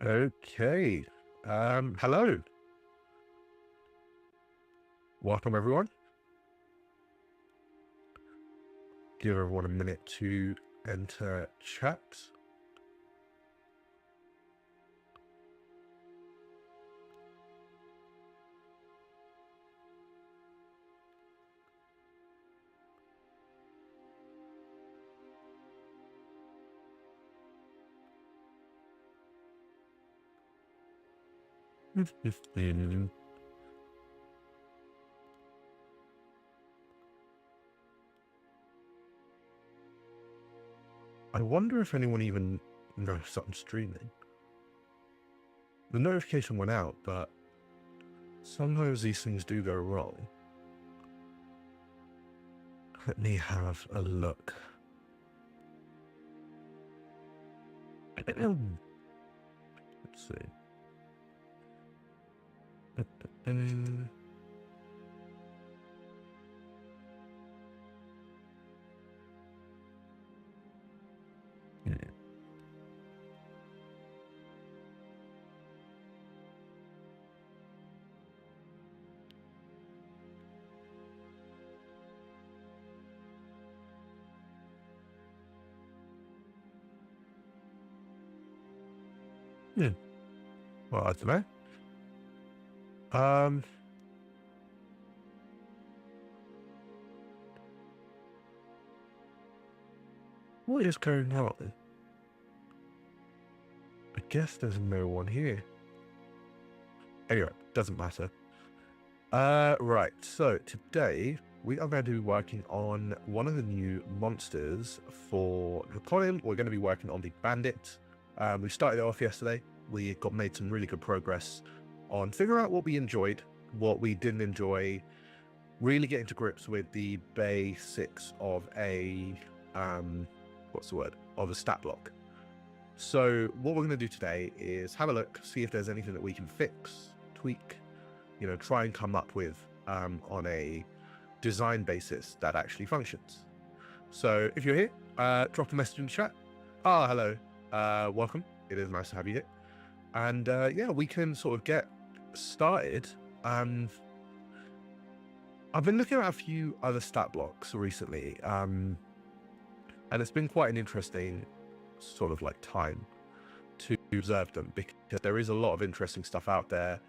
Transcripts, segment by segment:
Okay. Hello. Welcome, everyone. Give everyone a minute to enter chat. I wonder if anyone even knows I'm streaming. The notification went out, but sometimes these things do go wrong. Let me have a look. Let's see. Well, I don't know. What is going on? I guess there's no one here. Anyway, doesn't matter. Right, so today we are going to be working on one of the new monsters for Drakonym. We're going to be working on the Bandit. We started it off yesterday. We made some really good progress on figuring out what we enjoyed, what we didn't enjoy, really getting to grips with the basics of a, of a stat block. So what we're going to do today is have a look, see if there's anything that we can fix, tweak, try and come up with on a design basis that actually functions. So if you're here, drop a message in the chat. Hello, welcome. It is nice to have you here. And yeah, we can sort of get started. I've been looking at a few other stat blocks recently, and it's been quite an interesting sort of like time to observe them, because there is a lot of interesting stuff out there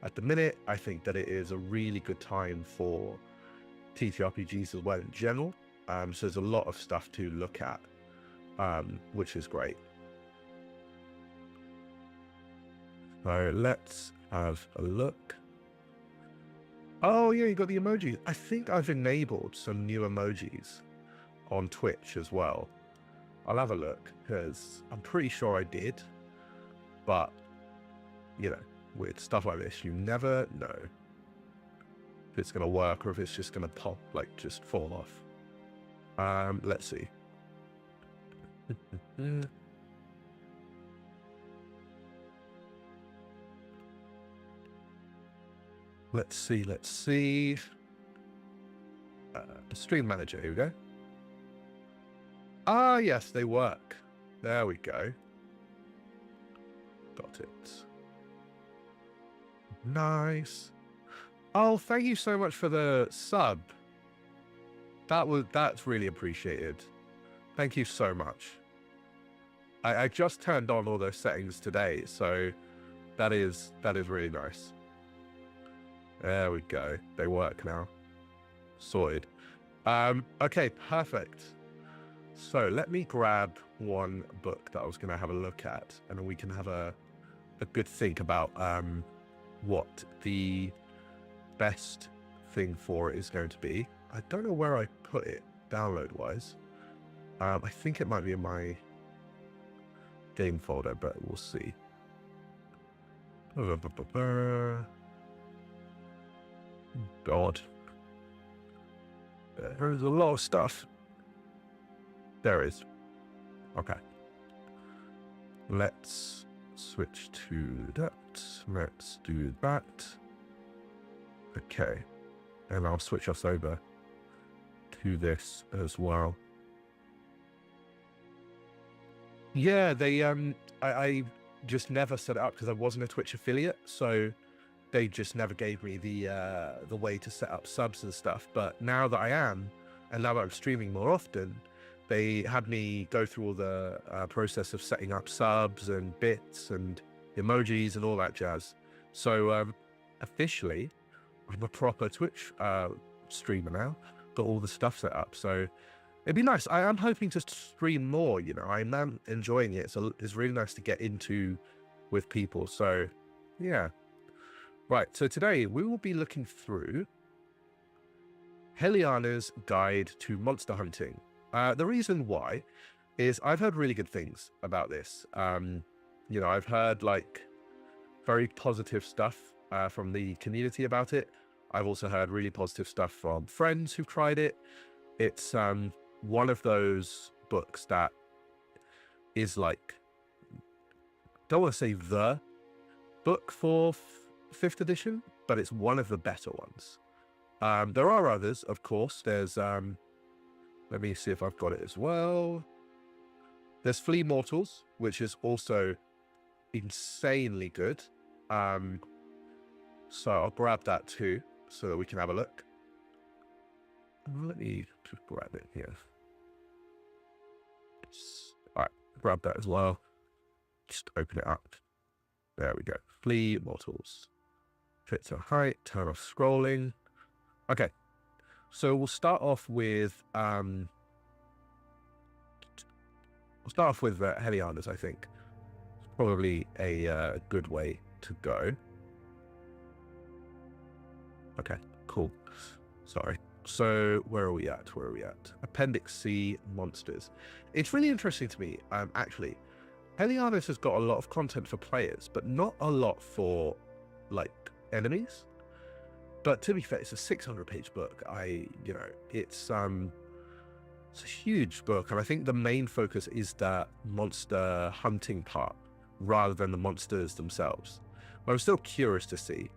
at the minute. I think that it is a really good time for TTRPGs as well in general. So there's a lot of stuff to look at, which is great. So let's have a look. Oh yeah, you got the emojis. I think I've enabled some new emojis on Twitch as well. I'll have a look, because I'm pretty sure I did, but with stuff like this, you never know if it's going to work or if it's just going to pop, like just fall off. Let's see. Let's see. The stream manager, here we go. Yes, they work. There we go. Got it. Nice. Oh, thank you so much for the sub. That's really appreciated. Thank you so much. I just turned on all those settings today, so that is really nice. There we go. They work now. Sorted. Okay, perfect. So let me grab one book that I was going to have a look at, and then we can have a good think about what the best thing for it is going to be. I don't know where I put it download-wise. I think it might be in my game folder, but we'll see. God. There's a lot of stuff. There is. Okay. Let's switch to that. Let's do that. Okay. And I'll switch us over to this as well. Yeah, they I just never set it up because I wasn't a Twitch affiliate, so they just never gave me the way to set up subs and stuff. But now that I am, and now that I'm streaming more often, they had me go through all the process of setting up subs and bits and emojis and all that jazz. So officially, I'm a proper Twitch streamer now. Got all the stuff set up, so it'd be nice. I am hoping to stream more. You know, I'm enjoying it. So it's really nice to get into with people. So yeah. Right, so today we will be looking through Heliana's Guide to Monster Hunting. The reason why is I've heard really good things about this. You know, I've heard like very positive stuff from the community about it. I've also heard really positive stuff from friends who've tried it. It's one of those books that is like, don't want to say the book for 5th edition, but it's one of the better ones. There are others, of course. There's let me see if I've got it as well. There's Flea Mortals, which is also insanely good. So I'll grab that too so that we can have a look. Let me just grab it here. All right, grab that as well. Just open it up. There we go. Flea Mortals. Fit to height, turn off scrolling. Okay, so we'll start off with Heliana's, I think. It's probably a good way to go. Okay, cool. Sorry. So where are we at? Appendix C, Monsters. It's really interesting to me, actually. Heliana's has got a lot of content for players, but not a lot for, like, enemies. But to be fair, it's a 600-page book. It's a huge book, and I think the main focus is that monster hunting part rather than the monsters themselves. But I'm still curious to see.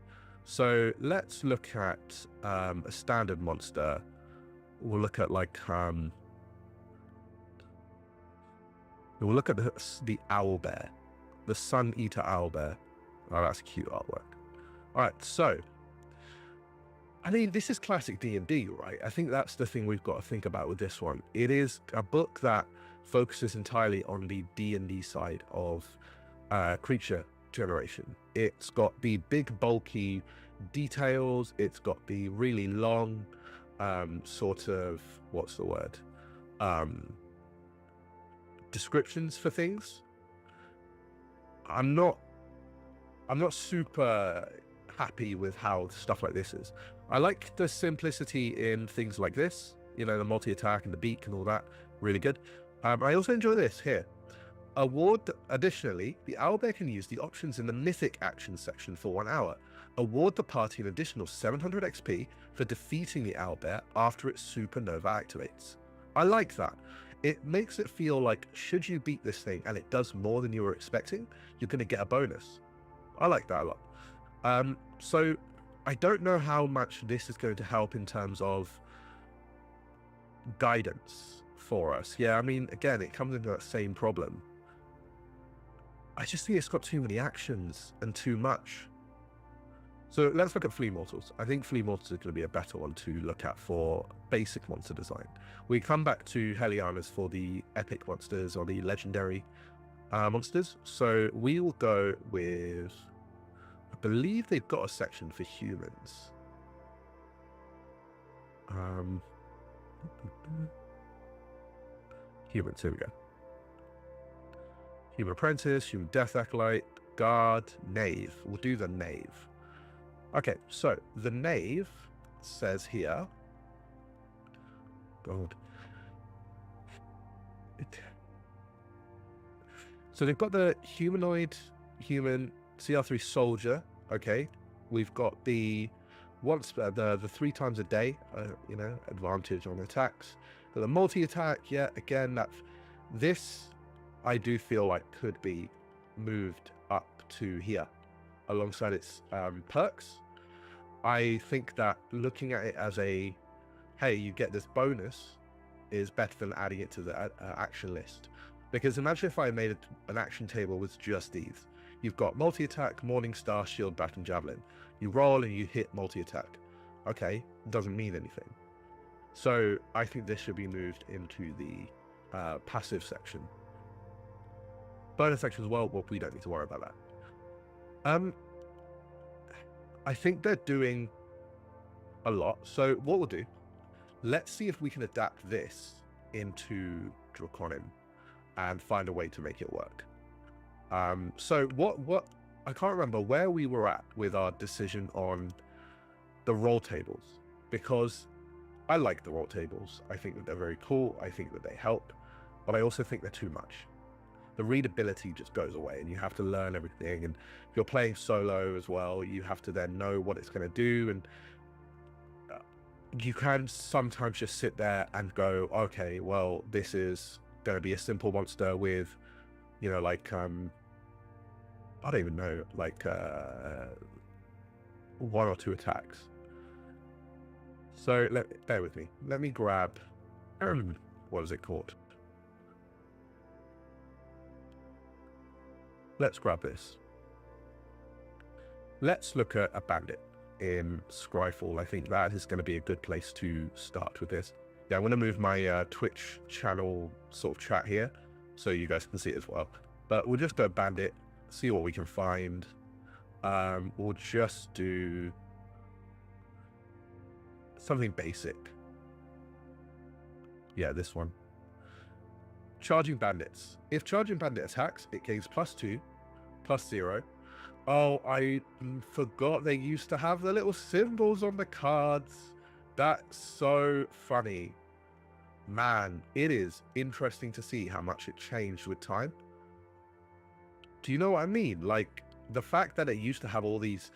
So let's look at a standard monster. We'll look at like we'll look at the owlbear, the sun eater owlbear. Oh, that's cute artwork. All right, so I mean, this is classic D&D, right? I think that's the thing we've got to think about with this one. It is a book that focuses entirely on the D&D side of creature generation. It's got the big, bulky details. It's got the really long sort of, what's the word? Descriptions for things. I'm not super happy with how stuff like this is. I like the simplicity in things like this, you know, the multi-attack and the beak and all that, really good. I also enjoy this here. Additionally, the owlbear can use the options in the mythic actions section for 1 hour. Award the party an additional 700 XP for defeating the owlbear after its supernova activates. I like that. It makes it feel like, should you beat this thing and it does more than you were expecting, you're going to get a bonus. I like that a lot. So I don't know how much this is going to help in terms of guidance for us. Yeah, I mean, again, it comes into that same problem. I just think it's got too many actions and too much. So let's look at Flea Mortals. I think Flea Mortals is going to be a better one to look at for basic monster design. We come back to Heliana's for the epic monsters or the legendary monsters. So we will go with, I believe they've got a section for humans. Humans, here we go. Human Apprentice, Human Death Acolyte, Guard, Knave. We'll do the Knave. Okay, so the Knave says here, God. So they've got the humanoid, human, CR3 soldier. Okay, we've got the the 3 times a day, you know, advantage on attacks. The multi-attack, yeah, again, this I do feel like could be moved up to here alongside its perks. I think that looking at it as a, hey, you get this bonus, is better than adding it to the action list. Because imagine if I made an action table with just these. You've got multi-attack, Morning Star, Shield, Bat, and Javelin. You roll and you hit multi-attack. Okay, doesn't mean anything. So I think this should be moved into the passive section. Bonus section as well, we don't need to worry about that. I think they're doing a lot. So what we'll do, let's see if we can adapt this into Drakonym and find a way to make it work. So what I can't remember where we were at with our decision on the roll tables, because I like the roll tables. I think that they're very cool. I think that they help, but I also think they're too much. The readability just goes away and you have to learn everything. And if you're playing solo as well, you have to then know what it's going to do. And you can sometimes just sit there and go, okay, well, this is going to be a simple monster with, you know, like, I don't even know, like 1 or 2 attacks. So bear with me. Let me grab, what is it called? Let's grab this. Let's look at a bandit in Scryfall. I think that is going to be a good place to start with this. Yeah, I'm going to move my Twitch channel sort of chat here so you guys can see it as well. But we'll just go bandit, see what we can find. We'll just do something basic. Yeah, this one. Charging bandits. If charging bandit attacks, it gains +2, +0. Oh, I forgot they used to have the little symbols on the cards. That's so funny. Man, it is interesting to see how much it changed with time. Do you know what I mean? Like, the fact that it used to have all these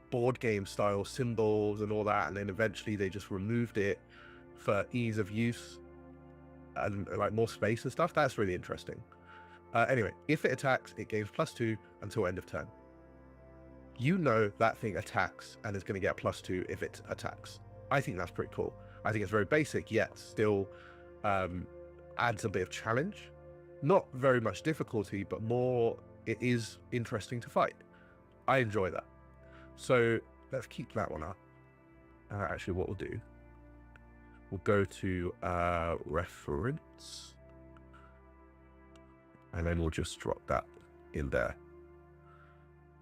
board game style symbols and all that, and then eventually they just removed it for ease of use and like more space and stuff, that's really interesting. Anyway, if it attacks, it gains +2 until end of turn. You know that thing attacks and is going to get +2 if it attacks. I think that's pretty cool. I think it's very basic, yet still adds a bit of challenge. Not very much difficulty, but more, it is interesting to fight. I enjoy that. So let's keep that one up. Actually, what we'll do, we'll go to reference, and then we'll just drop that in there.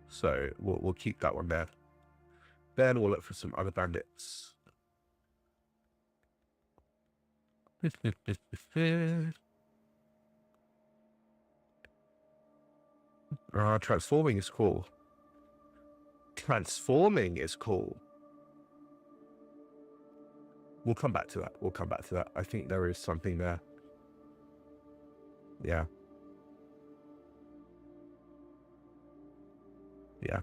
So we'll keep that one there. Then we'll look for some other bandits. Transforming is cool. Transforming is cool. We'll come back to that. We'll come back to that. I think there is something there. Yeah. Yeah.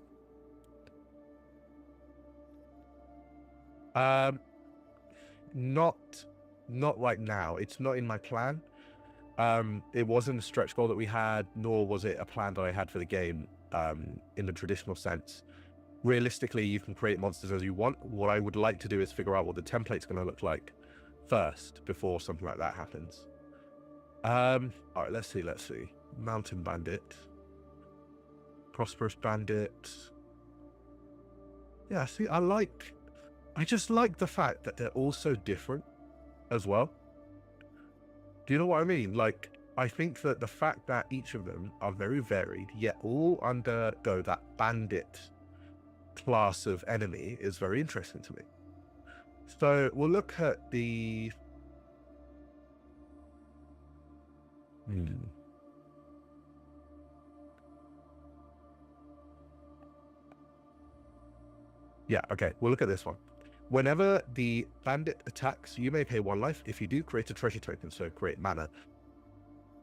Not right now. It's not in my plan. It wasn't a stretch goal that we had, nor was it a plan that I had for the game in the traditional sense. Realistically, you can create monsters as you want. What I would like to do is figure out what the template's going to look like first before something like that happens. All right, let's see. Mountain Bandit. Prosperous Bandit. Yeah, see, I just like the fact that they're all so different as well. Do you know what I mean? Like, I think that the fact that each of them are very varied, yet all undergo that bandit class of enemy is very interesting to me. So we'll look at the... Yeah, okay, we'll look at this one. Whenever the bandit attacks, you may pay 1 life. If you do, create a treasure token, so create mana.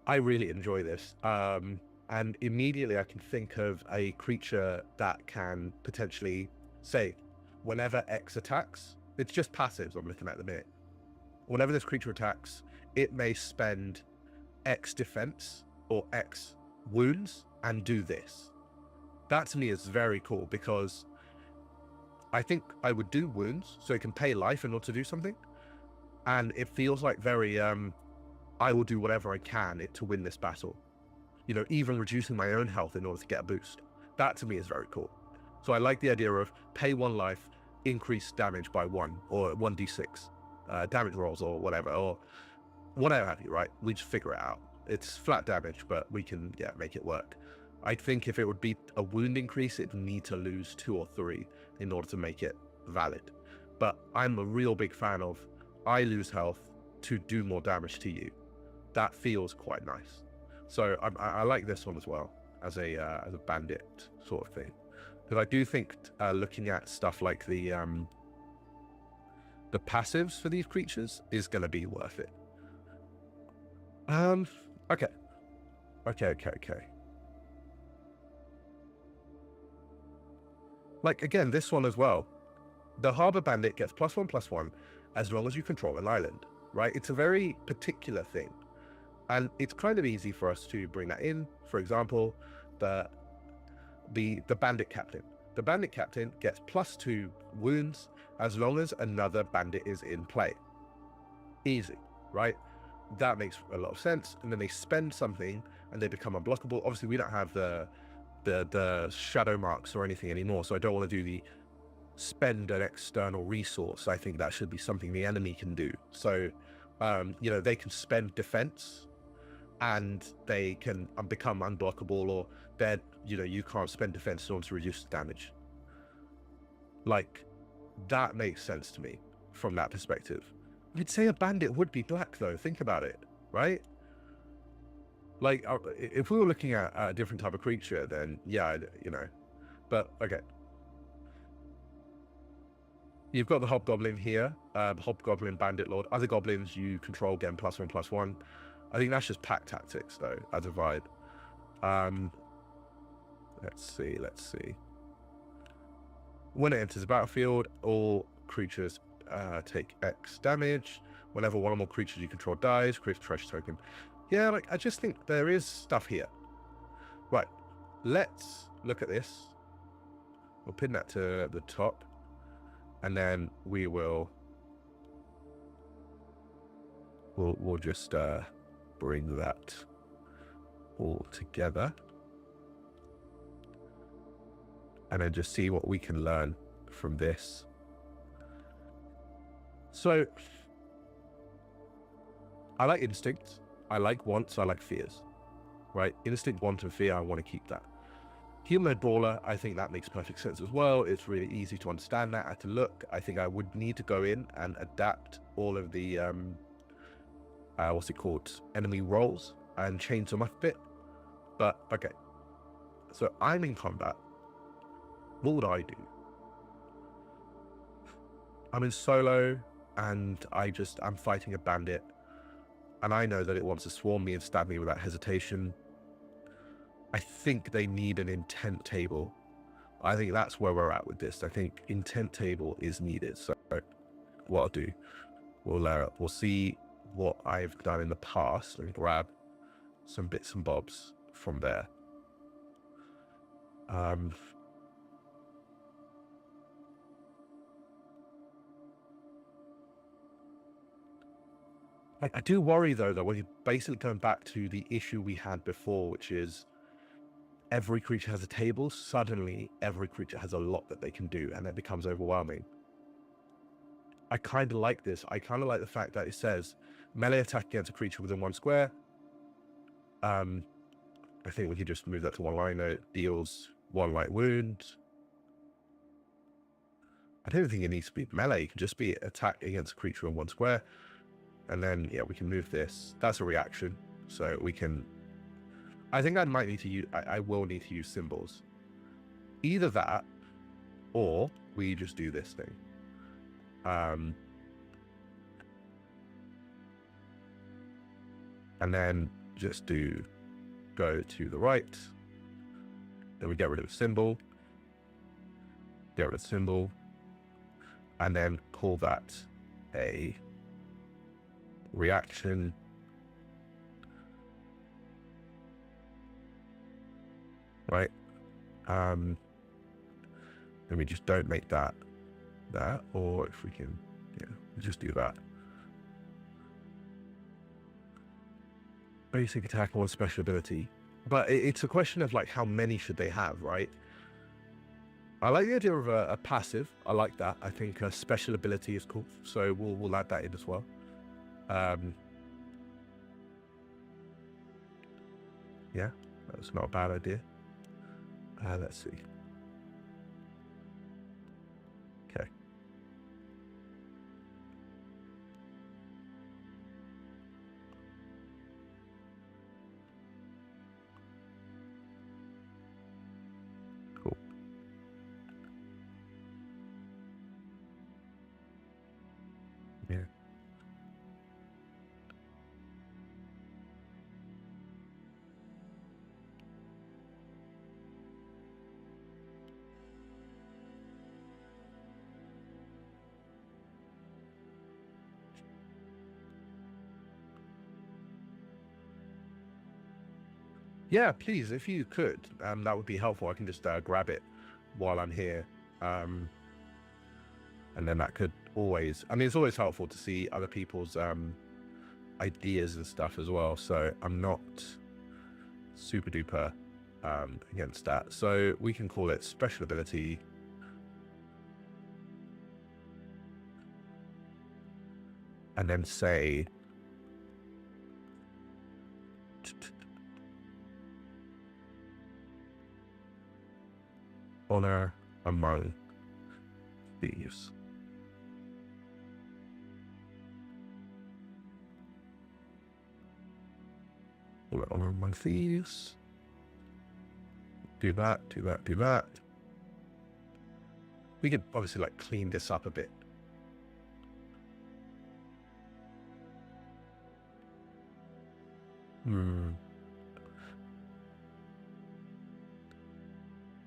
I really enjoy this. And immediately I can think of a creature that can potentially say, whenever X attacks, it's just passives I'm looking at the minute. Whenever this creature attacks, it may spend X defense or X wounds and do this. That to me is very cool, because I think I would do wounds so it can pay life in order to do something. And it feels like very, I will do whatever I can to win this battle. you know, even reducing my own health in order to get a boost. That to me is very cool. So I like the idea of pay 1 life, increase damage by 1 or 1d6 damage rolls or whatever have you, right? We just figure it out. It's flat damage, but we can make it work. I think if it would be a wound increase, it'd need to lose 2 or 3 in order to make it valid. But I'm a real big fan of I lose health to do more damage to you. That feels quite nice. So I like this one as well as a bandit sort of thing, because I do think looking at stuff like the passives for these creatures is going to be worth it. Okay. Like, again, this one as well. The Harbor Bandit gets +1/+1 as long as you control an island, right? It's a very particular thing. And it's kind of easy for us to bring that in. For example, the Bandit Captain. The Bandit Captain gets +2 wounds as long as another bandit is in play. Easy, right? That makes a lot of sense. And then they spend something and they become unblockable. Obviously, we don't have the shadow marks or anything anymore, so I don't want to do the spend an external resource. I think that should be something the enemy can do. So, you know, they can spend defense and they can become unblockable, or they're, you know, you can't spend defense in order to reduce the damage. Like, that makes sense to me from that perspective. You'd say a bandit would be black, though. Think about it, right? Like, if we were looking at a different type of creature, then yeah, you know. But okay, you've got the Hobgoblin here, Hobgoblin Bandit Lord. Other goblins you control again +1/+1. I think that's just pack tactics, though, as a vibe. Let's see. When it enters the battlefield, all creatures take X damage. Whenever one or more creatures you control dies, create a treasure token. Yeah, like, I just think there is stuff here. Right, let's look at this. We'll pin that to the top, and then we'll just bring that all together, and then just see what we can learn from this. So, I like instincts, I like wants, I like fears, right? Instinct, want, and fear, I want to keep that. Humanoid Brawler, I think that makes perfect sense as well. It's really easy to understand that, to look. I think I would need to go in and adapt all of the, enemy roles and change them up a bit. But, okay. So, I'm in combat. What would I do? I'm in solo, and I'm fighting a bandit, and I know that it wants to swarm me and stab me without hesitation. I think they need an intent table. I think that's where we're at with this. I think intent table is needed. So what I'll do, we'll layer up. We'll see what I've done in the past and grab some bits and bobs from there. I do worry, though, that when you're basically going back to the issue we had before, which is every creature has a table, suddenly every creature has a lot that they can do, and it becomes overwhelming. I kind of like this. I kind of like the fact that it says melee attack against a creature within 1 square. I think we could just move that to 1 line. It deals 1 light wound. I don't think it needs to be melee. It can just be attack against a creature in 1 square. And then, yeah, we can move this. That's a reaction. So we can... I think I might need to use... I will need to use symbols. Either that, or we just do this thing. And then just go to the right. Then we get rid of the symbol. Get rid of the symbol. And then call that a reaction. Right. Then we just don't make that, or if we can, yeah, we just do that. Basic attack or special ability. But it's a question of like how many should they have, right? I like the idea of a passive. I like that. I think a special ability is cool, so we'll add that in as well. Yeah, that's not a bad idea. Let's see. Okay. Cool. Yeah. Yeah, please, if you could, that would be helpful. I can just grab it while I'm here. And then that could always, I mean, it's always helpful to see other people's ideas and stuff as well. So I'm not super duper against that. So we can call it special ability. And then say honor among thieves. Honor among thieves. Do that, do that, do that. We could obviously like clean this up a bit.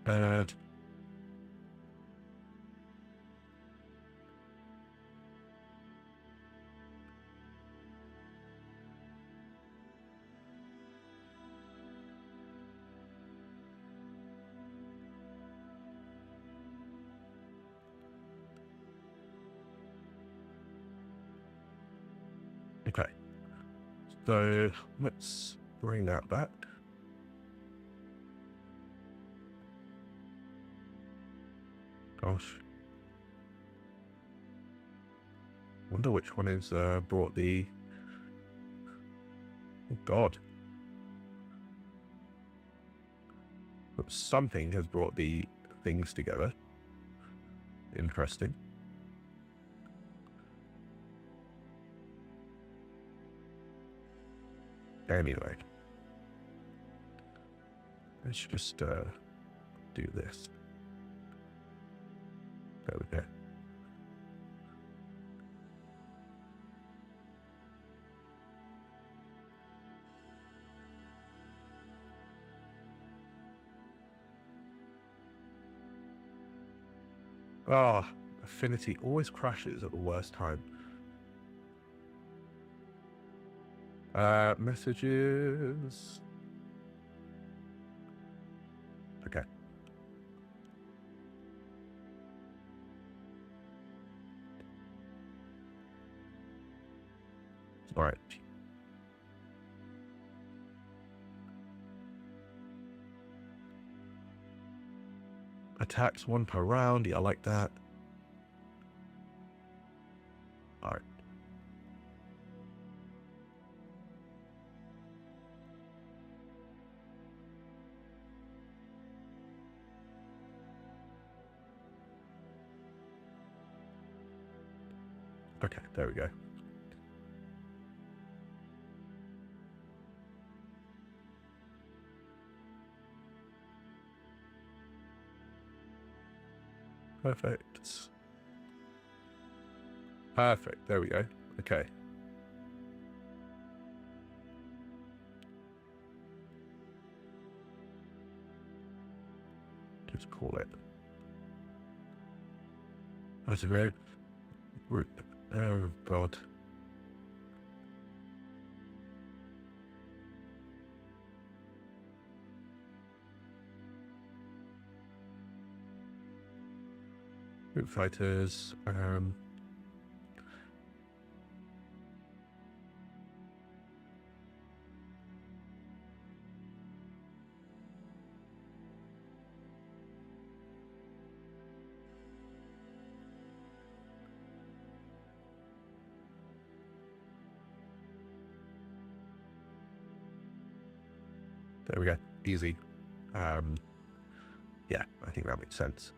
And okay, so let's bring that back. Gosh, wonder which one is brought the. Oh God, but something has brought the things together. Interesting. Anyway, let's just do this. There we go. Oh, Affinity always crashes at the worst time. Messages. Okay. All right. Attacks 1 per round. Yeah, I like that. All right. Okay, there we go. Perfect. Perfect. There we go. Okay. Just call it. That's a very. Oh God. Group fighters. There we go. Easy. Yeah, I think that makes sense.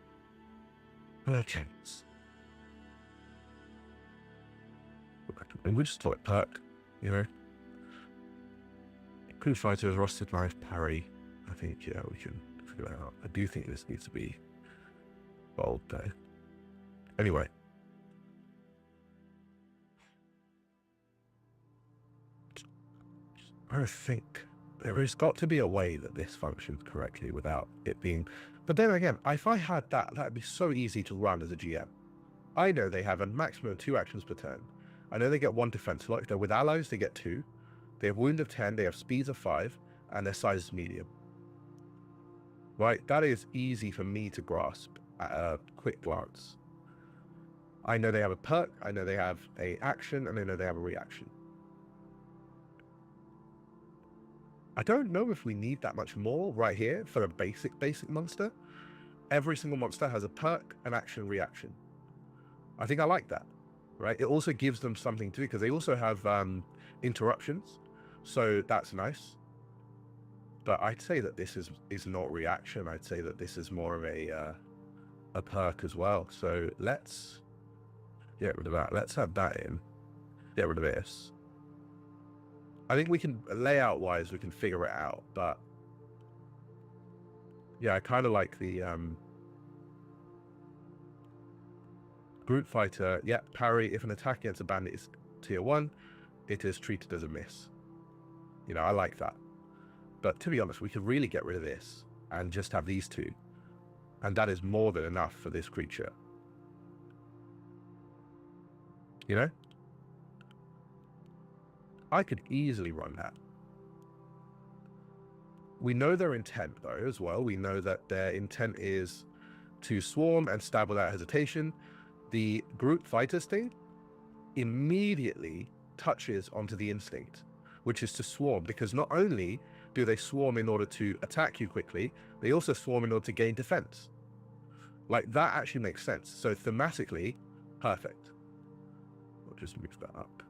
Okay. And we just call it perk, you know. Crew fighters, rusted knife, parry. I think, yeah, we can figure that out. I do think this needs to be bold though. Anyway. I think there has got to be a way that this functions correctly without it being... But then again, if I had that, that'd be so easy to run as a GM. I know they have a maximum of 2 actions per turn. I know they get 1 defense lock. They're with allies, they get 2. They have wound of 10, they have speeds of 5, and their size is medium. Right? That is easy for me to grasp at a quick glance. I know they have a perk, I know they have a action, and I know they have a reaction. I don't know if we need that much more right here for a basic monster. Every single monster has a perk, an action, reaction. I think I like that, right? It also gives them something to do because they also have interruptions. So that's nice. But I'd say that this is not reaction. I'd say that this is more of a perk as well. So let's get rid of that. Let's add that in. Get rid of this. I think we can, layout wise, we can figure it out, but yeah, I kind of like the group fighter. Yeah, parry. If an attack against a bandit is tier 1, it is treated as a miss. You know, I like that. But to be honest, we could really get rid of this and just have these 2. And that is more than enough for this creature. You know? I could easily run that. We know their intent, though, as well. We know that their intent is to swarm and stab without hesitation. The group fighters thing immediately touches onto the instinct, which is to swarm, because not only do they swarm in order to attack you quickly, they also swarm in order to gain defense. Like, that actually makes sense. So thematically, perfect. We'll just move that up.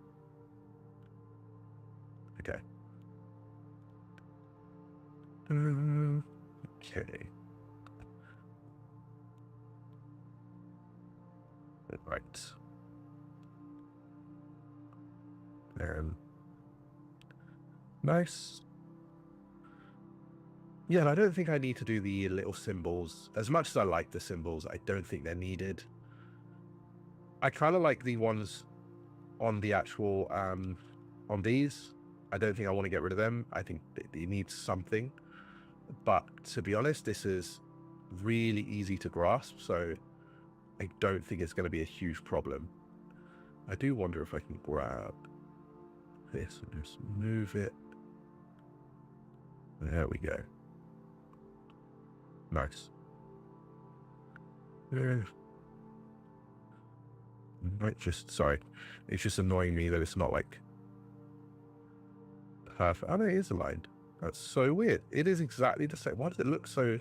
Okay. Okay. Right. Nice. Yeah, and I don't think I need to do the little symbols. As much as I like the symbols, I don't think they're needed. I kind of like the ones on the actual, on these. I don't think I want to get rid of them. I think it needs something. But to be honest, this is really easy to grasp, so I don't think it's going to be a huge problem. I do wonder if I can grab this and just move it. There we go. Nice. Might just, sorry, it's just annoying me that it's not like perfect. Oh, no, it is aligned. That's so weird. It is exactly the same. Why does it look so...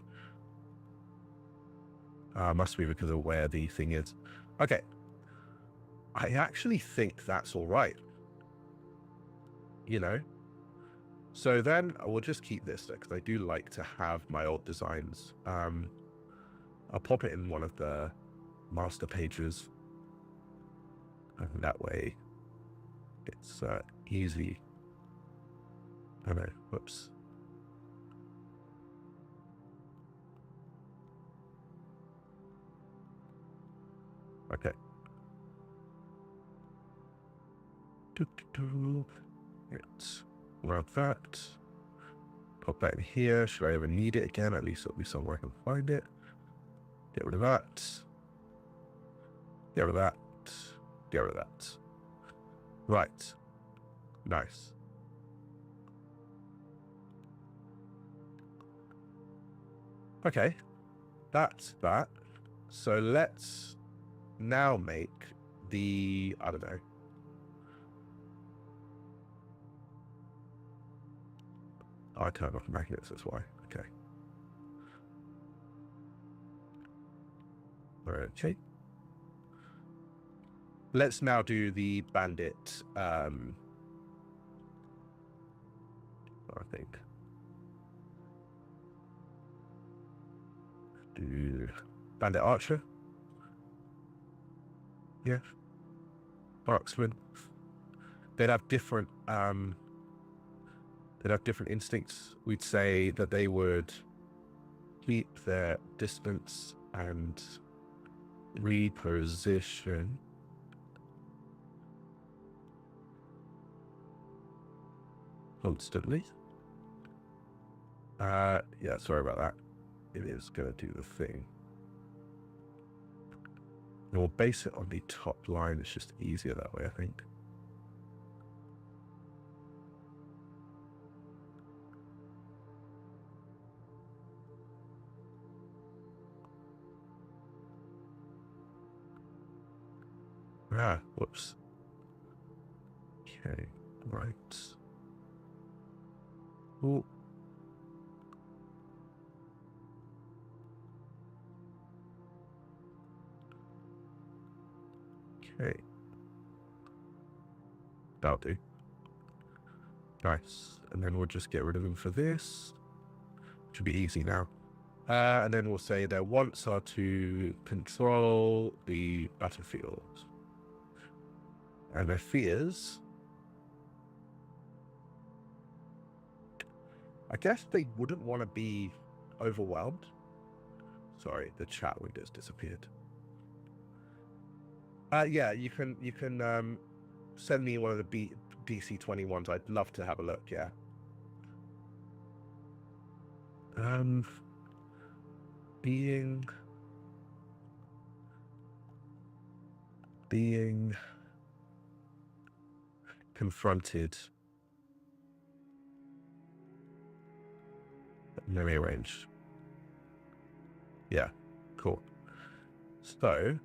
must be because of where the thing is. Okay. I actually think that's all right. You know? So then I will just keep this because I do like to have my old designs. I'll pop it in one of the master pages. And that way it's easy. Oh no, whoops. Okay. It's around that. Pop that in here. Should I ever need it again? At least it'll be somewhere I can find it. Get rid of that. Get rid of that. Get rid of that. Right. Nice. Okay. That's that. So let's now make the, I don't know. Oh, I turned off magnets, that's why. Okay. Okay. Let's now do the bandit, I think. do Bandit Archer. Yeah. Marksman. They'd have different instincts. We'd say that they would keep their distance and reposition constantly. Yeah, sorry about that. It is going to do the thing. And we'll base it on the top line. It's just easier that way, I think. Whoops. Okay, right. Ooh. Okay. That'll do. Nice. And then we'll just get rid of them for this. Should be easy now. And then we'll say their wants are to control the battlefield. And their fears, I guess they wouldn't want to be overwhelmed. Sorry, the chat window's disappeared. Yeah, you can send me one of the DC 21s. I'd love to have a look. Yeah. Being confronted at melee range. Yeah, cool. So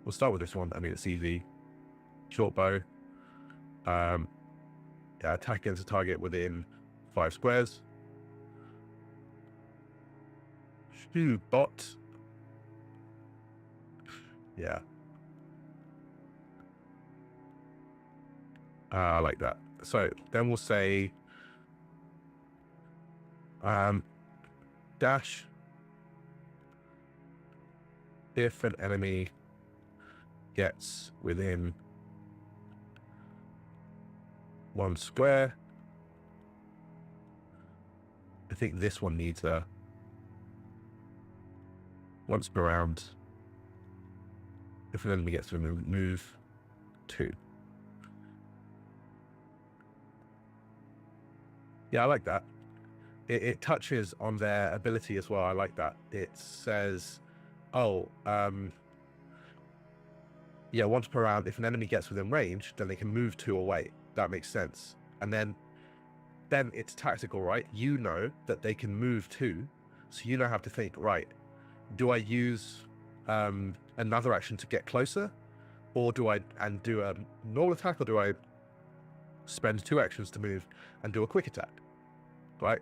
we'll start with this one. I mean, it's easy. Short bow. Yeah, attack against a target within 5 squares. Shoot bot. Yeah. I like that. So then we'll say dash if an enemy gets within 1 square. I think this one needs a once per round. If an enemy gets to move 2. Yeah, I like that. It touches on their ability as well. I like that. It says, oh, yeah, once per round, if an enemy gets within range, then they can move 2 away. That makes sense. And then it's tactical, right? You know that they can move 2, so you now have to think, right, do I use another action to get closer, or do I do a normal attack, or do I spend 2 actions to move and do a quick attack, right?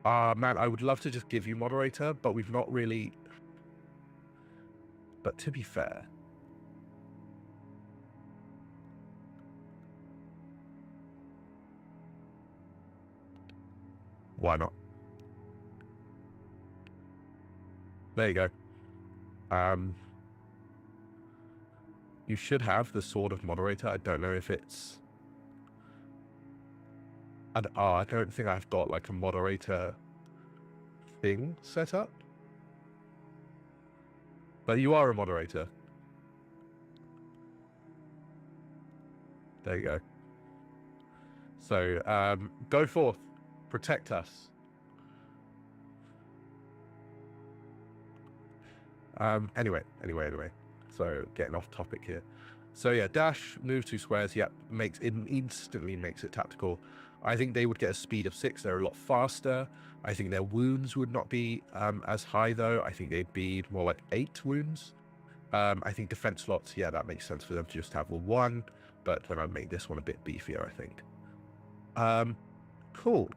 Man, I would love to just give you moderator, but we've not really. But to be fair, why not? There you go. You should have the Sword of Moderator. I don't know if it's. I don't think I've got like a moderator thing set up. But you are a moderator. There you go. So go forth, protect us. Anyway. So getting off topic here. So yeah, dash, move 2 squares. Yep, instantly makes it tactical. I think they would get a speed of 6. They're a lot faster. I think their wounds would not be as high though. I think they'd be more like 8 wounds. I think defense slots, yeah, that makes sense for them to just have 1. But then I'd make this one a bit beefier, I think. Cool.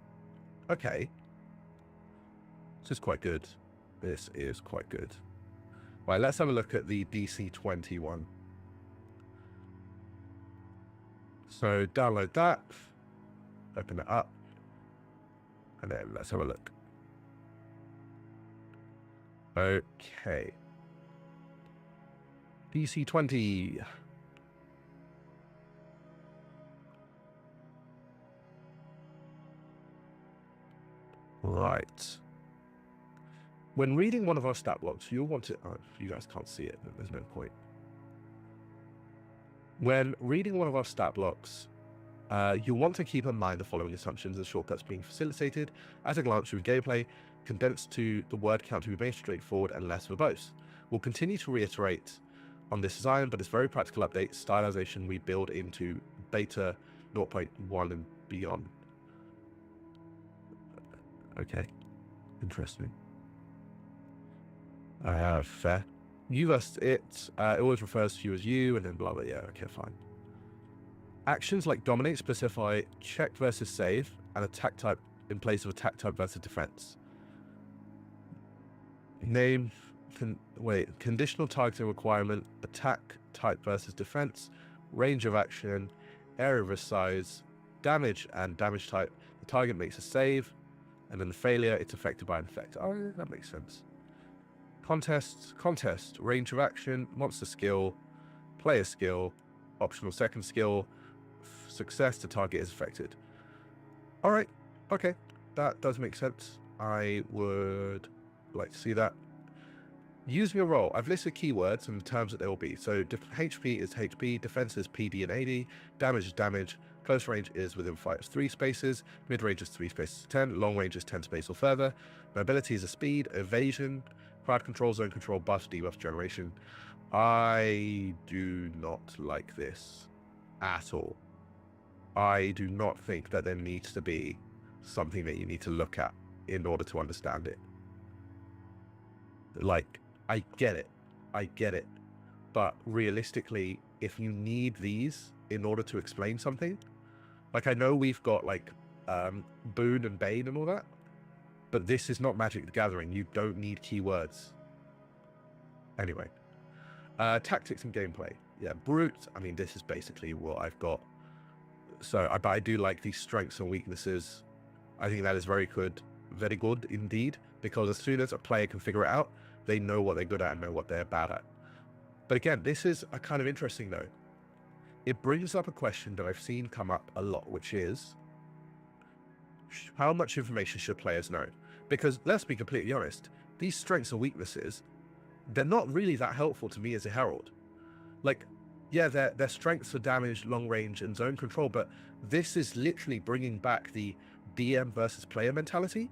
Okay. This is quite good. This is quite good. Right, let's have a look at the DC 21. So download that. open it up, and then let's have a look. Okay. PC 20. Right. When reading one of our stat blocks, you'll want to... Oh, you guys can't see it, there's no point. When reading one of our stat blocks, you'll want to keep in mind the following assumptions and shortcuts being facilitated at a glance through gameplay, condensed to the word count to be made straightforward and less verbose. We'll continue to reiterate on this design, but it's very practical update, stylization we build into beta 0.1 and beyond. Okay, interesting. I have fair. You versus it. It always refers to you as you, and then blah blah. Yeah, okay, fine. Actions like dominate specify check versus save and attack type in place of attack type versus defense. Name. Conditional targeting requirement, attack type versus defense, range of action, area versus size, damage and damage type. The target makes a save, and then the failure, it's affected by an effect. Oh, that makes sense. Contest, range of action, monster skill, player skill, optional second skill, success, the target is affected. All right, okay, that does make sense. I would like to see that. Use your role. I've listed keywords and the terms that they will be. So HP is HP, defense is PD and AD, damage is damage, close range is within 3 spaces, mid range is 3 spaces to 10, long range is 10 spaces or further, mobility is a speed, evasion, crowd control, zone control, buff, debuff generation. I do not like this at all. I do not think that there needs to be something that you need to look at in order to understand it. Like, I get it, but realistically, if you need these in order to explain something, like I know we've got like Boon and Bane and all that, but this is not Magic the Gathering. You don't need keywords. Anyway, tactics and gameplay. Yeah, brute. I mean, this is basically what I've got. So I do like these strengths and weaknesses. I think that is very good indeed, because as soon as a player can figure it out, they know what they're good at and know what they're bad at. But again, this is a kind of interesting though. It brings up a question that I've seen come up a lot, which is, how much information should players know? Because let's be completely honest, these strengths and weaknesses, they're not really that helpful to me as a herald. Like, yeah, they're strengths for damage, long range, and zone control, but this is literally bringing back the DM versus player mentality.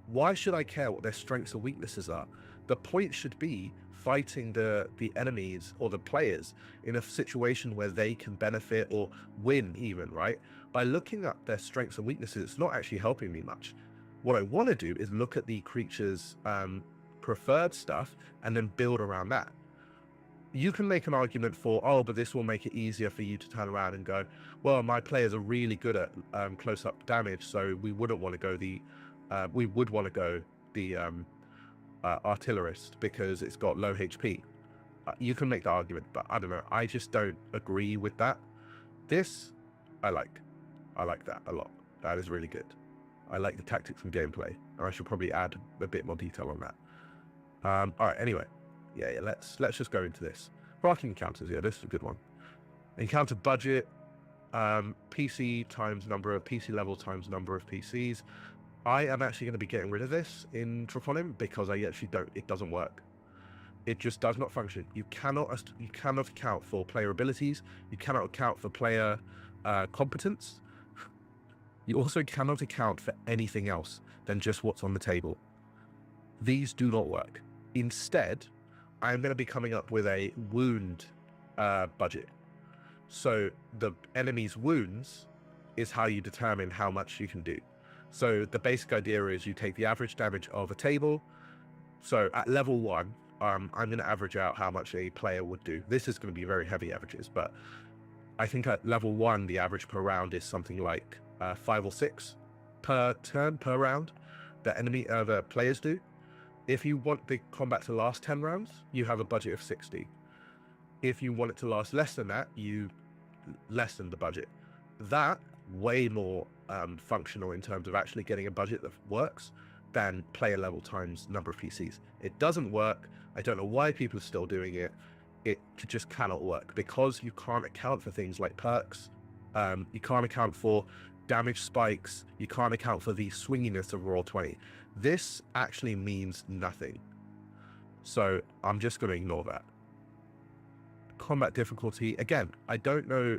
Why should I care what their strengths or weaknesses are? The point should be fighting the enemies or the players in a situation where they can benefit or win even, right? By looking at their strengths and weaknesses, it's not actually helping me much. What I want to do is look at the creature's preferred stuff and then build around that. You can make an argument for, oh, but this will make it easier for you to turn around and go, well, my players are really good at close-up damage, so we wouldn't want to go we would want to go the artillerist because it's got low HP. You can make the argument, but I don't know. I just don't agree with that. This, I like that a lot. That is really good. I like the tactics and gameplay. I should probably add a bit more detail on that. All right, anyway. Yeah, let's just go into this. Parking encounters, yeah, this is a good one. Encounter budget, PC times number of PC level times number of PCs. I am actually going to be getting rid of this in Drakonym because it doesn't work. It just does not function. You cannot account for player abilities. You cannot account for player competence. You also cannot account for anything else than just what's on the table. These do not work. Instead, I'm going to be coming up with a wound budget. So the enemy's wounds is how you determine how much you can do. So the basic idea is you take the average damage of a table. So at level 1, I'm going to average out how much a player would do. This is going to be very heavy averages, but I think at level 1, the average per round is something like 5 or 6 per turn, per round, the players do. If you want the combat to last 10 rounds, you have a budget of 60. If you want it to last less than that, you lessen the budget. That way more functional in terms of actually getting a budget that works than player level times number of PCs. It doesn't work. I don't know why people are still doing it. It just cannot work because you can't account for things like perks. You can't account for damage spikes. You can't account for the swinginess of Roll20. This actually means nothing. So I'm just going to ignore that. Combat difficulty, again, I don't know.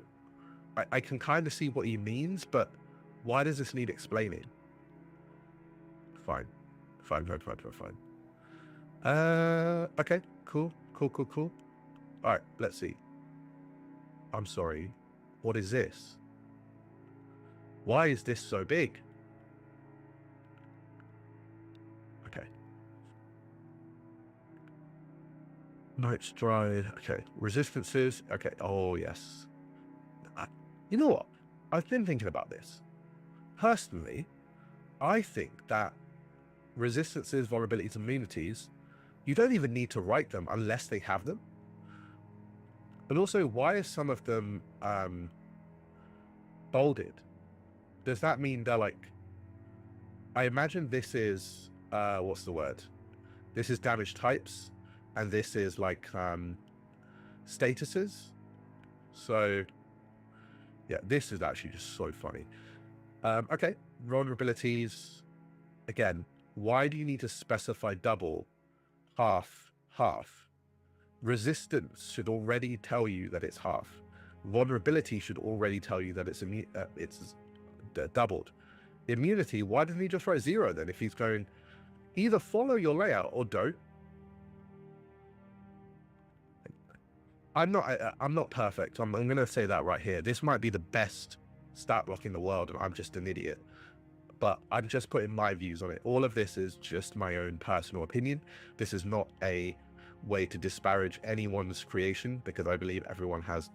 I can kind of see what he means, but why does this need explaining? Fine. Okay, cool. All right, let's see. I'm sorry. What is this? Why is this so big? Okay. Night Stride. Okay. Resistances. Okay. Oh, yes. You know what? I've been thinking about this. Personally, I think that resistances, vulnerabilities, immunities, you don't even need to write them unless they have them. But also, why are some of them bolded? Does that mean they're like... I imagine this is... what's the word? This is damage types, and this is like statuses. So, yeah, this is actually just so funny. Okay, vulnerabilities. Again, why do you need to specify double, half? Resistance should already tell you that it's half. Vulnerability should already tell you that it's doubled. Immunity, why doesn't he just write 0 then if he's going, either follow your layout or don't? I'm not perfect. I'm going to say that right here. This might be the best stat block in the world, and I'm just an idiot. But I'm just putting my views on it. All of this is just my own personal opinion. This is not a way to disparage anyone's creation, because I believe everyone has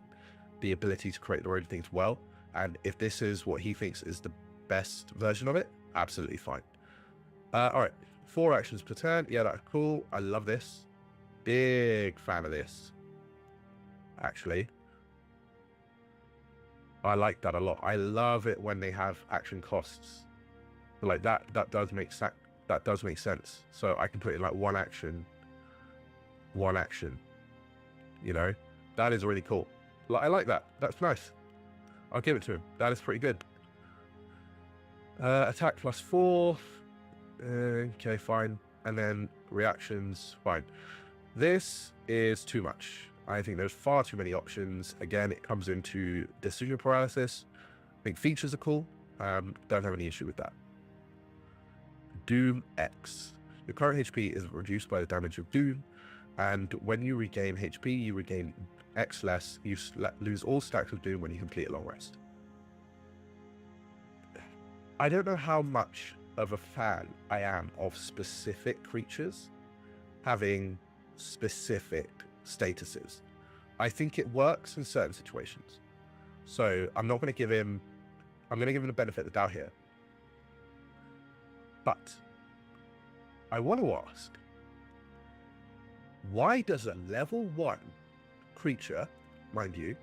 the ability to create their own things well. And if this is what he thinks is the best version of it, absolutely fine. All right, 4 actions per turn. Yeah, that's cool. I love this. Big fan of this. Actually, I like that a lot. I love it when they have action costs like that. That does make sense. So I can put in like one action, you know, that is really cool. I like that. That's nice. I'll give it to him. That is pretty good. Attack +4. Okay, fine. And then reactions, fine. This is too much. I think there's far too many options. Again, it comes into decision paralysis. I think features are cool. Don't have any issue with that. Doom X. Your current HP is reduced by the damage of Doom, and when you regain HP, you regain X less. You lose all stacks of Doom when you complete a long rest. I don't know how much of a fan I am of specific creatures having specific statuses. I think it works in certain situations. So I'm not going to give him... I'm going to give him the benefit of the doubt here. But I want to ask, why does a level 1 creature, mind you,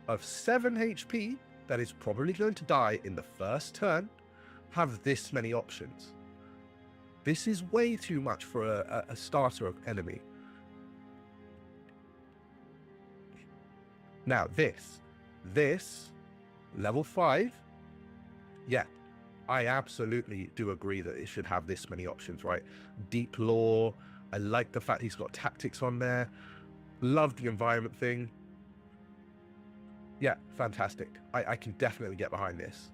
of 7 HP that is probably going to die in the first turn have this many options? This is way too much for a starter enemy. Now this level 5, yeah, I absolutely do agree that it should have this many options, right? Deep lore. I like the fact he's got tactics on there. Love the environment thing. Yeah, fantastic. I can definitely get behind this.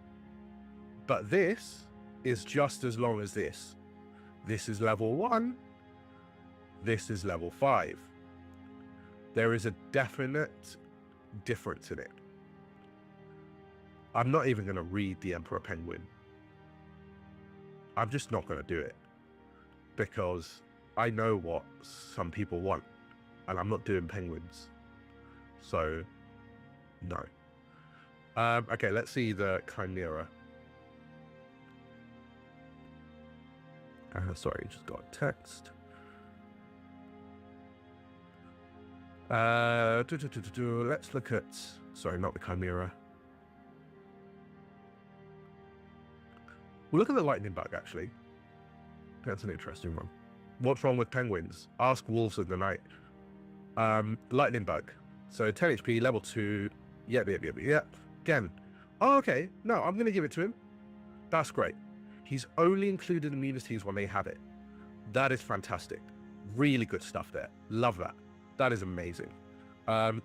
But this is just as long as this. This is level 1. This is level 5. There is a definite difference in it. I'm not even going to read the Emperor Penguin. I'm just not going to do it, because I know what some people want, and I'm not doing penguins. So, no. Okay, let's see the Chimera. Sorry, just got a text. Let's look at... Sorry, not the Chimera. We'll look at the lightning bug, actually. That's an interesting one. What's wrong with penguins? Ask wolves of the night. Lightning bug. So 10 HP, level 2. Yep. Again. Oh, okay. No, I'm going to give it to him. That's great. He's only included immunities when they have it. That is fantastic. Really good stuff there. Love that. That is amazing.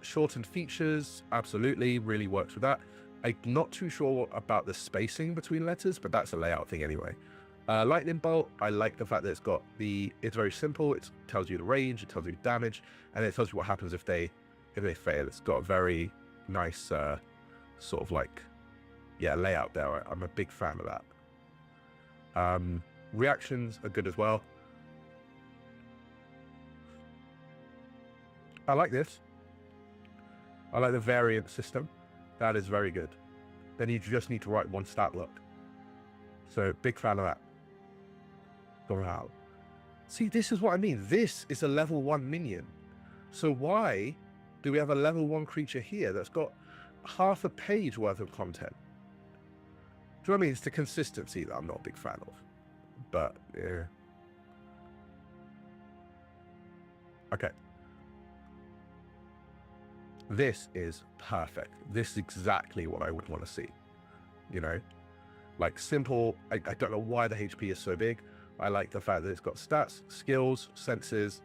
Shortened features, absolutely, really works with that. I'm not too sure about the spacing between letters, but that's a layout thing anyway. Lightning bolt, I like the fact that it's very simple. It tells you the range, it tells you damage, and it tells you what happens if they fail. It's got a very nice sort of like, layout there. I'm a big fan of that. Reactions are good as well. I like this. I like the variant system. That is very good. Then you just need to write one stat look. So big fan of that. Wow. See, this is what I mean. This is a level 1 minion. So why do we have a level 1 creature here that's got half a page worth of content? Do you know what I mean? It's the consistency that I'm not a big fan of. But, yeah. Okay. This is perfect. This is exactly what I would want to see. You know? Like, simple. I don't know why the HP is so big. I like the fact that it's got stats, skills, senses.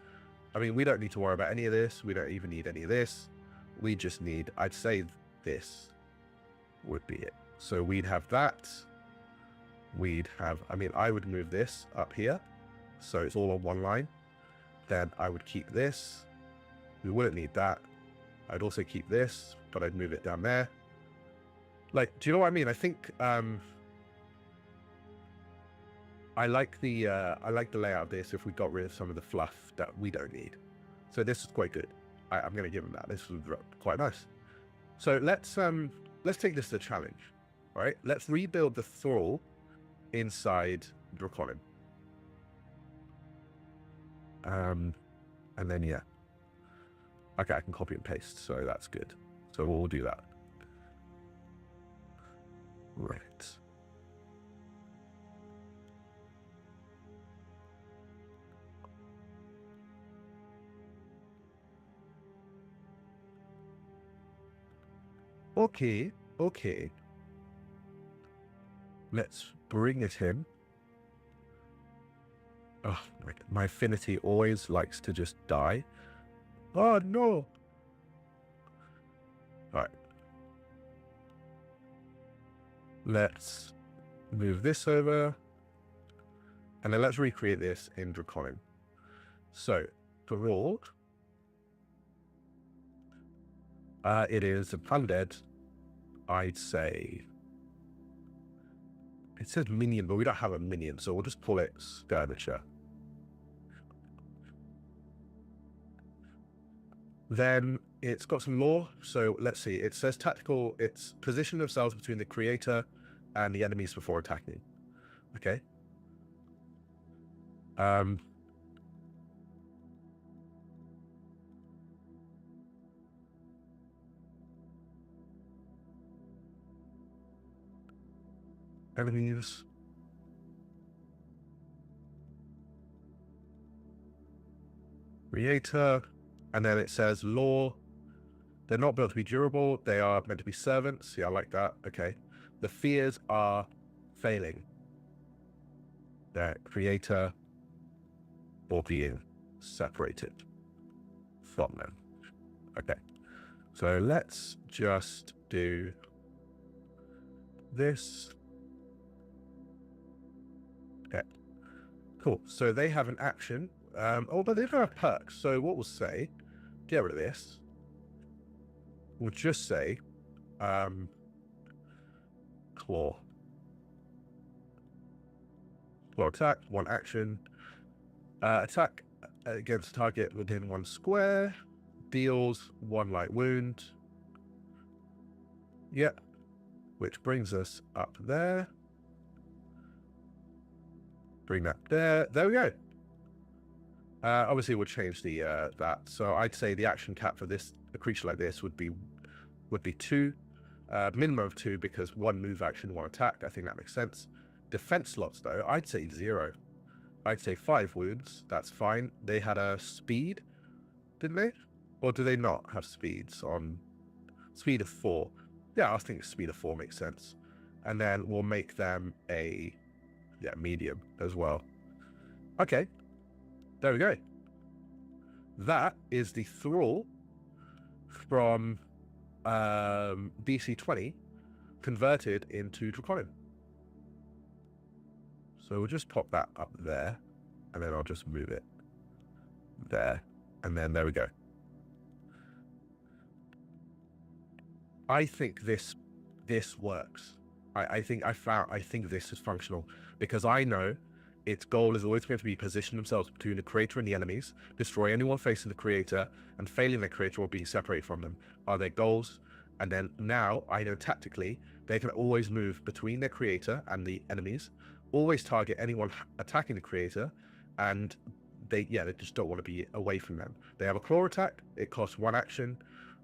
I mean, we don't need to worry about any of this. We don't even need any of this. We just need, I'd say this would be it. So we'd have that. We'd have, I mean, I would move this up here. So it's all on one line. Then I would keep this. We wouldn't need that. I'd also keep this, but I'd move it down there. Like, do you know what I mean? I think, I like the layout of this if we got rid of some of the fluff that we don't need. So this is quite good. I'm going to give them that. This was quite nice. So let's take this to a challenge. All right, let's rebuild the thrall inside Drakonym. And then yeah. Okay, I can copy and paste, so that's good. So we'll do that. Right. Okay. Let's bring it in. Oh, my affinity always likes to just die. Oh, no. All right. Let's move this over. And then let's recreate this in Drakonym. So, Thrall. It is undead. I'd say it says minion, but we don't have a minion, so we'll just call it skirmisher. Then it's got some lore. So let's see. It says tactical. It's position themselves between the creator and the enemies before attacking. Okay. Enemies. Creator. And then it says lore. They're not built to be durable. They are meant to be servants. Yeah, I like that. Okay. The fears are failing. Their creator or being separated from them. Okay. So let's just do this. Okay. Cool. So they have an action. But they don't have perks. So what we'll say, get rid of this. We'll just say, claw. Claw attack, one action. Attack against target within 1 square. Deals 1 light wound. Yeah. Which brings us up there. Bring that there. There we go. Obviously, we'll change the that. So I'd say the action cap for this, a creature like this, would be 2, minimum of 2, because 1 move action, 1 attack. I think that makes sense. Defense slots, though, I'd say 0. I'd say 5 wounds. That's fine. They had a speed, didn't they? Or do they not have speeds on speed of 4? Yeah, I think speed of 4 makes sense. And then we'll make them a medium as well. Okay, there we go. That is the Thrall from DC 20 converted into Drakonym. So we'll just pop that up there, and then I'll just move it there, and then there we go. I think this works. I think this is functional, because I know its goal is always going to be position themselves between the creator and the enemies, destroy anyone facing the creator, and failing the creator will be separated from them are their goals. And then now I know tactically they can always move between their creator and the enemies, always target anyone attacking the creator, and they just don't want to be away from them. They have a claw attack, it costs 1 action,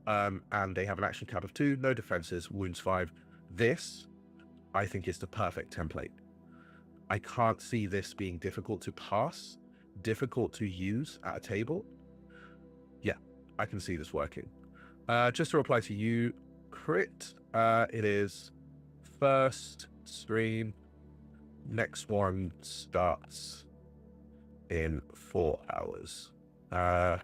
and they have an action cap of 2, no defenses, wounds 5. This, I think, is the perfect template. I can't see this being difficult to pass, difficult to use at a table. Yeah, I can see this working. Just to reply to you, Crit, it is first stream. Next one starts in 4 hours. Yeah.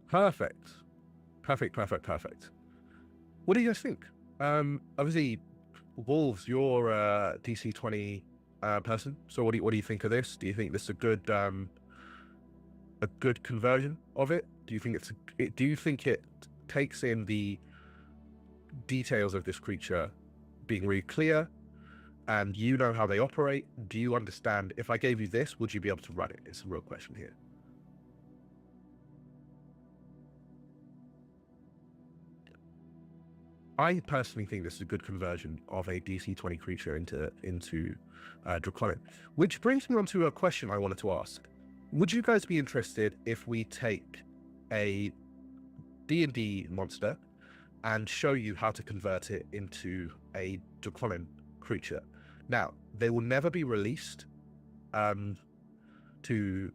Perfect. What do you guys think? Obviously, Wolves, you're a DC 20 person. So what do you think of this? Do you think this is a good conversion of it? Do you think it takes in the details of this creature being really clear, and you know how they operate? Do you understand, if I gave you this, would you be able to run it? It's a real question here. I personally think this is a good conversion of a DC 20 creature into Drakonym, which brings me on to a question I wanted to ask. Would you guys be interested if we take a D&D monster and show you how to convert it into a Drakonym creature? Now, they will never be released to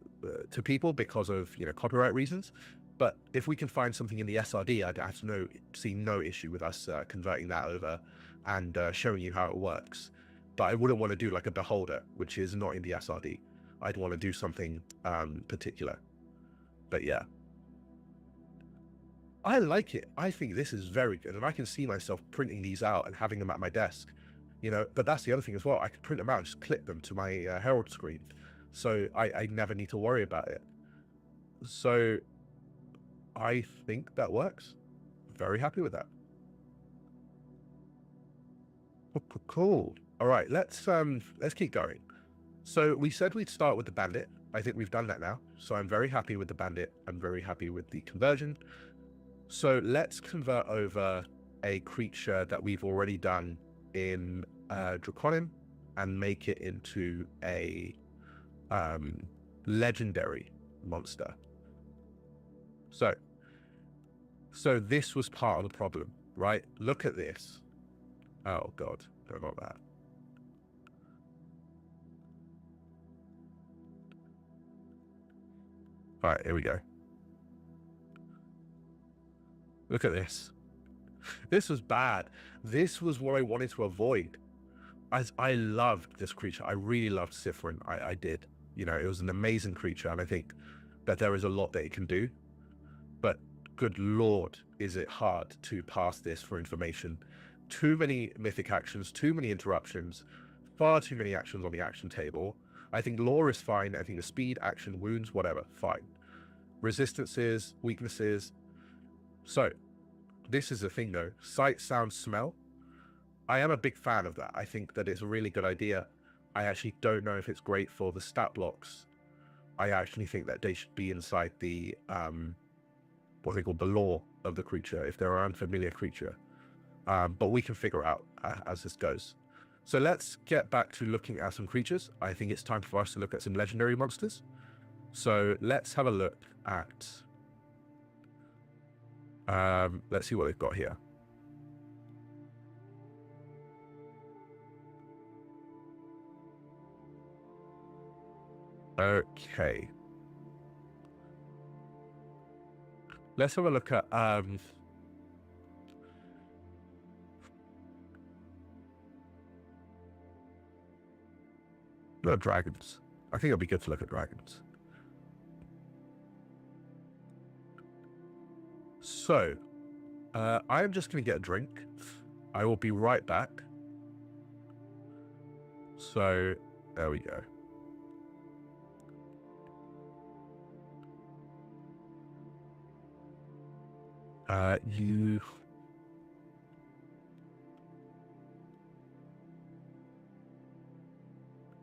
people because of copyright reasons. But if we can find something in the SRD, I'd see no issue with us converting that over and showing you how it works. But I wouldn't want to do like a Beholder, which is not in the SRD. I'd want to do something particular. But yeah, I like it. I think this is very good, and I can see myself printing these out and having them at my desk. But that's the other thing as well. I could print them out and just clip them to my Herald screen, so I never need to worry about it. So I think that works. Very happy with that. Cool. All right, let's keep going. So we said we'd start with the bandit. I think we've done that now. So I'm very happy with the bandit. I'm very happy with the conversion. So let's convert over a creature that we've already done in Drakonym and make it into a legendary monster. So this was part of the problem, right? Look at this. Oh God, no, not that. All right, here we go. Look at this. This was bad. This was what I wanted to avoid. As I loved this creature. I really loved Sifrin. I did. It was an amazing creature, and I think that there is a lot that it can do. But good Lord, is it hard to pass this for information. Too many mythic actions, too many interruptions, far too many actions on the action table. I think lore is fine. I think the speed, action, wounds, whatever, fine. Resistances, weaknesses. So this is the thing though, sight, sound, smell. I am a big fan of that. I think that it's a really good idea. I actually don't know if it's great for the stat blocks. I actually think that they should be inside the what they call the lore of the creature if they're an unfamiliar creature. But we can figure out as this goes. So let's get back to looking at some creatures. I think it's time for us to look at some legendary monsters. So let's have a look at Let's see what they've got here. Okay. Let's have a look at no, dragons. I think it'll be good to look at dragons. So, I am just going to get a drink. I will be right back. So, there we go. You...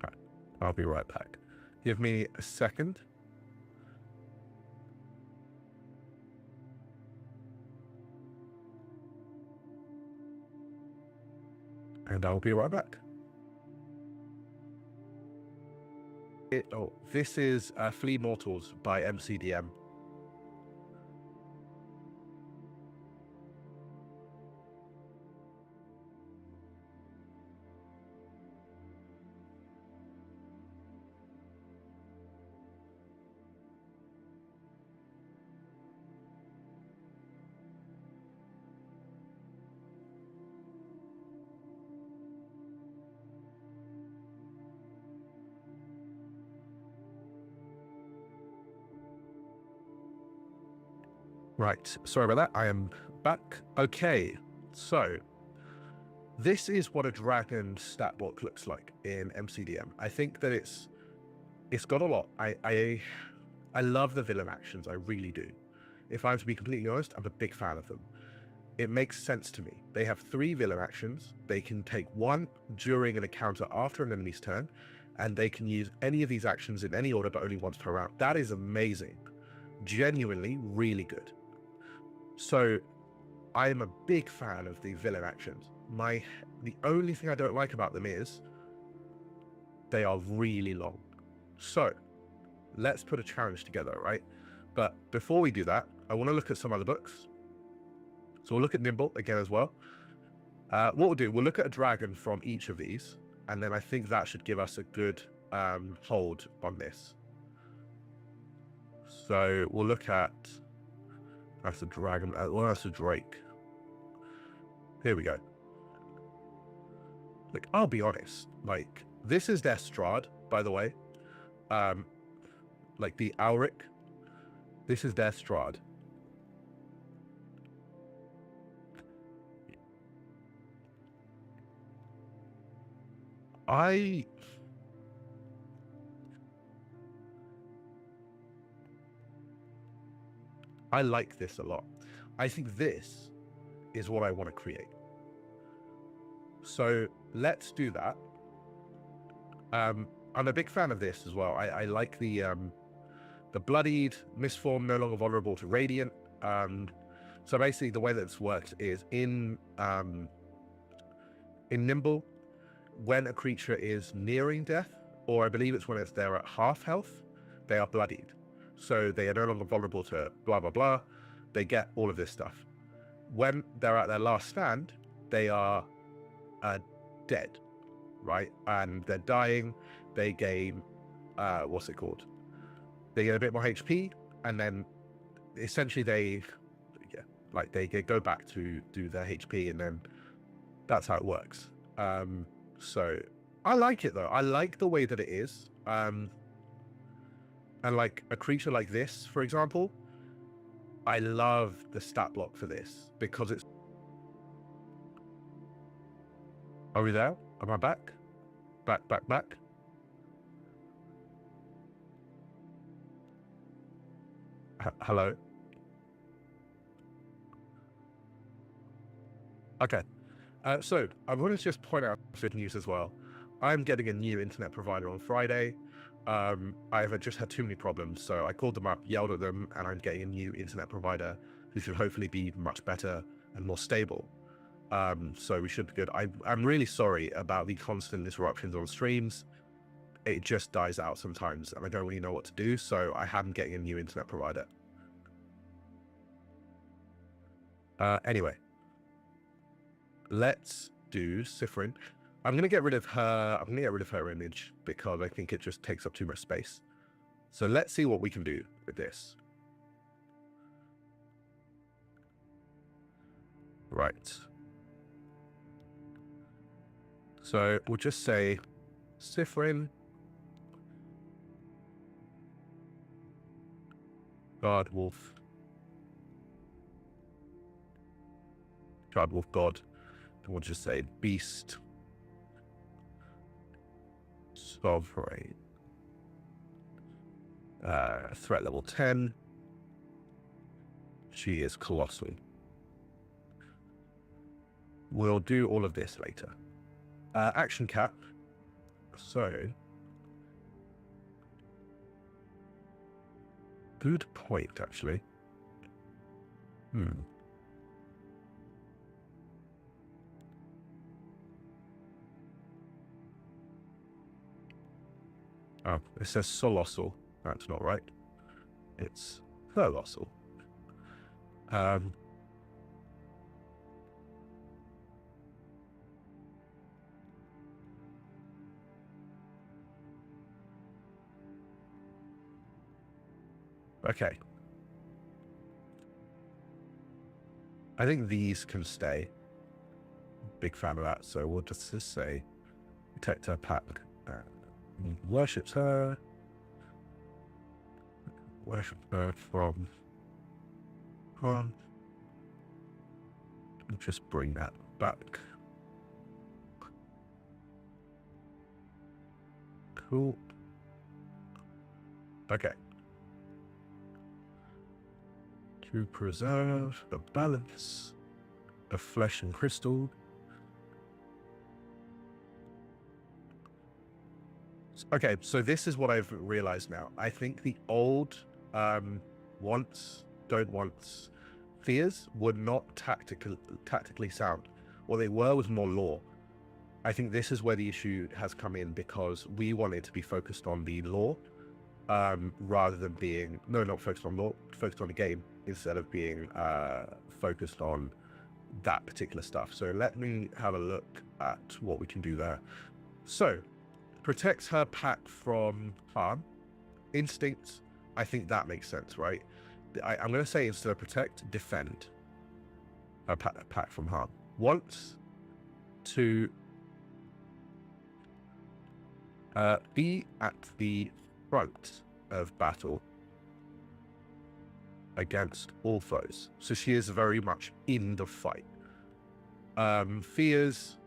Right, I'll be right back. Give me a second. And I'll be right back. This is Flea Mortals by MCDM. Right, sorry about that. I am back. Okay, so this is what a dragon stat block looks like in MCDM. I think that it's got a lot. I love the villain actions. I really do. If I'm to be completely honest, I'm a big fan of them. It makes sense to me. They have 3 villain actions. They can take 1 during an encounter after an enemy's turn, and they can use any of these actions in any order, but only once per round. That is amazing. Genuinely, really good. So, I am a big fan of the villain actions. The only thing I don't like about them is they are really long. So, let's put a challenge together, right? But before we do that, I want to look at some other books. So we'll look at Nimble again as well. What we'll do, we'll look at a dragon from each of these, and then I think that should give us a good hold on this. So we'll look at, that's a dragon, well, that's a drake. Here we go. Like, I'll be honest, like, this is their Strahd, by the way. Like the Auric, this is their Strahd. I like this a lot. I think this is what I want to create. So let's do that. I'm a big fan of this as well. I like the bloodied, misformed, no longer vulnerable to radiant. So basically the way that this works is in Nimble, when a creature is nearing death, or I believe it's when they're at half health, they are bloodied. So they are no longer vulnerable to blah, blah, blah. They get all of this stuff. When they're at their last stand, they are dead, right? And they're dying. They gain, what's it called? They get a bit more HP, and then essentially they go back to do their HP, and then that's how it works. So I like it though. I like the way that it is. And like a creature like this, for example, I love the stat block for this because it's... Are we there? Am I back? Back. Hello? Okay. So I want to just point out good news as well. I'm getting a new internet provider on Friday. I've just had too many problems, so I called them up, yelled at them, and I'm getting a new internet provider who should hopefully be much better and more stable. So we should be good. I'm really sorry about the constant interruptions on streams. It just dies out sometimes, and I don't really know what to do, so I am getting a new internet provider. Anyway, let's do Sifrin. I'm gonna get rid of her. I'm gonna get rid of her image because I think it just takes up too much space. So let's see what we can do with this. Right. So we'll just say Sifrin, God Wolf, God Wolf God, and we'll just say Beast, Sovereign, threat level 10. She is colossal. We'll do all of this later. Action cap. So, good point, actually. Oh, it says Solossal. That's not right. It's Tholossal. Okay. I think these can stay. Big fan of that. So we'll just say protect her pack. Worships her. Worship her from. Just bring that back. Cool. Okay. To preserve the balance of flesh and crystal. Okay, so this is what I've realized now. I think the old wants, don't wants, fears were not tactically sound. What they were was more lore. I think this is where the issue has come in because we wanted to be focused on the lore rather than being, no, not focused on lore, focused on the game instead of being focused on that particular stuff. So let me have a look at what we can do there. So, protects her pack from harm. Instinct, I think that makes sense, right? I'm going to say instead of protect, defend her pack from harm. Wants to be at the front of battle against all foes. So she is very much in the fight. Fears.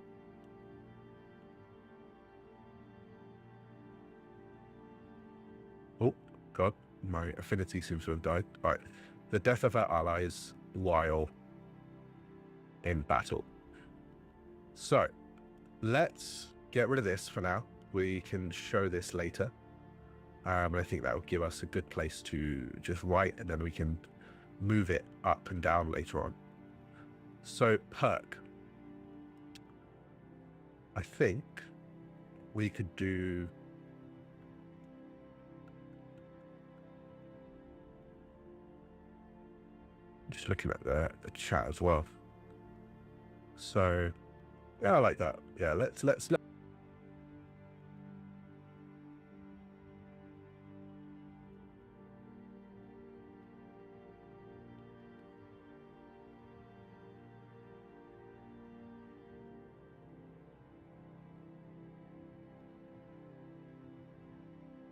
Oh, God, my affinity seems to have died. All right. The death of our allies while in battle. So, let's get rid of this for now. We can show this later. And I think that will give us a good place to just write, and then we can move it up and down later on. So, perk. I think we could do... Just looking at the chat as well. So, yeah, I like that. Yeah, let's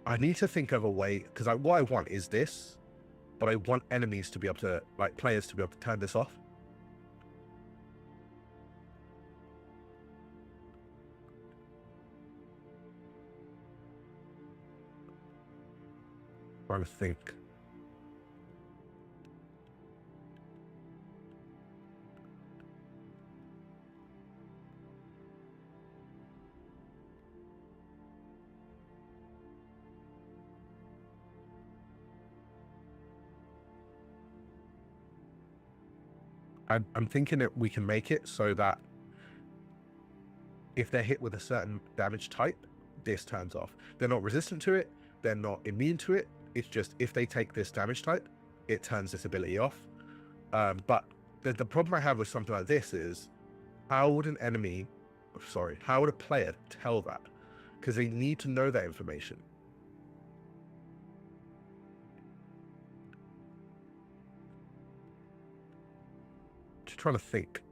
I need to think of a way, because what I want is this, but I want enemies to be able to, like, players to be able to turn this off. I'm trying to think. I'm thinking that we can make it so that if they're hit with a certain damage type, this turns off. They're not resistant to it, they're not immune to it. It's just if they take this damage type, it turns this ability off. But the problem I have with something like this is, how would how would a player tell that? Because they need to know that information. Just trying to think.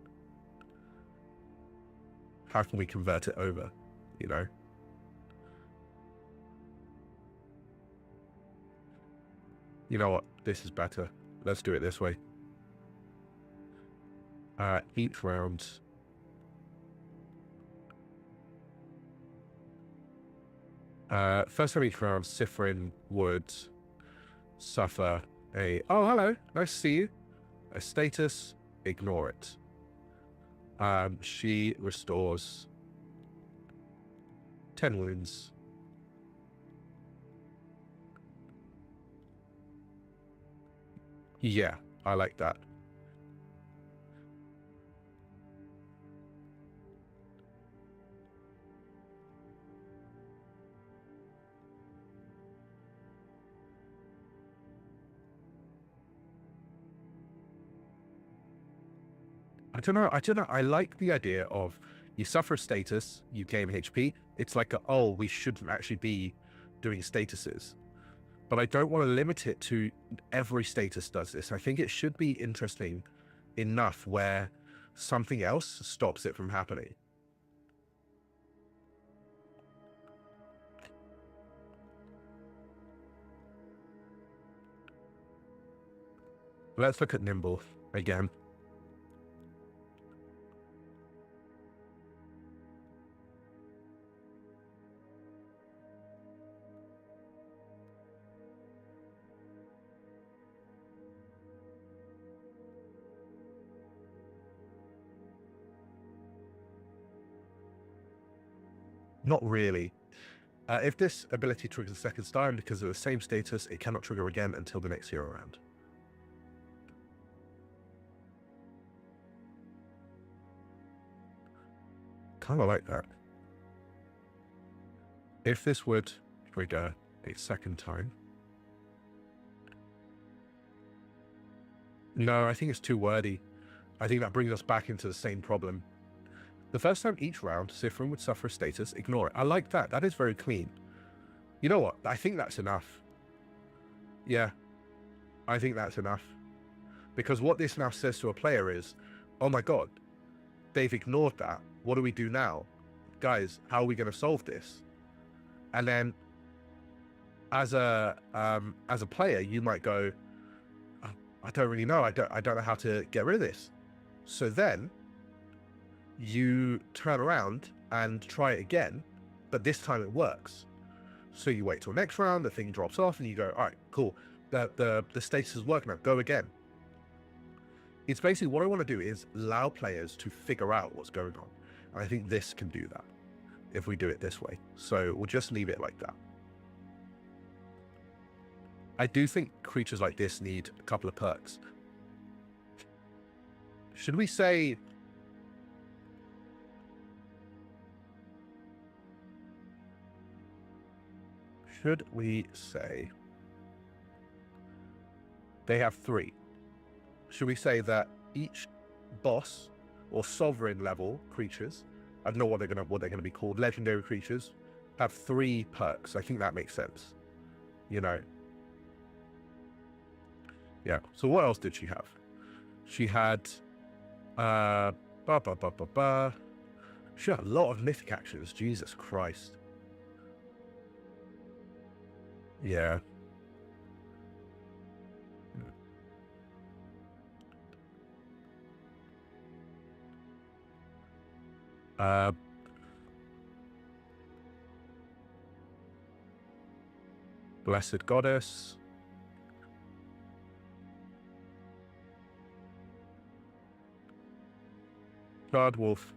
How can we convert it over, you know? You know what? This is better. Let's do it this way. Each round. First time each round, Sifrin would suffer a... Oh, hello. Nice to see you. A status. Ignore it. She restores 10 wounds. Yeah, I like that. I don't know. I like the idea of you suffer a status, you gain HP. It's like, we shouldn't actually be doing statuses. But I don't want to limit it to every status does this. I think it should be interesting enough where something else stops it from happening. Let's look at Nimble again. Not really. If this ability triggers a second time because of the same status, it cannot trigger again until the next hero round. Kind of like that. If this would trigger a second time. No, I think it's too wordy. I think that brings us back into the same problem. The first time each round, Sifrin would suffer a status, ignore it. I like that. That is very clean. You know what? I think that's enough. Yeah, I think that's enough. Because what this now says to a player is, oh my god, they've ignored that. What do we do now? Guys, how are we going to solve this? And then as a player, you might go, oh, I don't really know. I don't know how to get rid of this. So then you turn around and try it again, but this time it works. So you wait till next round, the thing drops off, and you go, all right, cool. The status is working now. Go again. It's basically what I want to do is allow players to figure out what's going on. And I think this can do that if we do it this way. So we'll just leave it like that. I do think creatures like this need a couple of perks. Should we say... Should we say they have 3? Should we say that each boss or sovereign level creatures, I don't know what they're gonna be called, legendary creatures, have 3 perks? I think that makes sense. You know. Yeah. So what else did she have? She had she had a lot of mythic actions. Jesus Christ. Yeah. Blessed Goddess. Guard Wolf.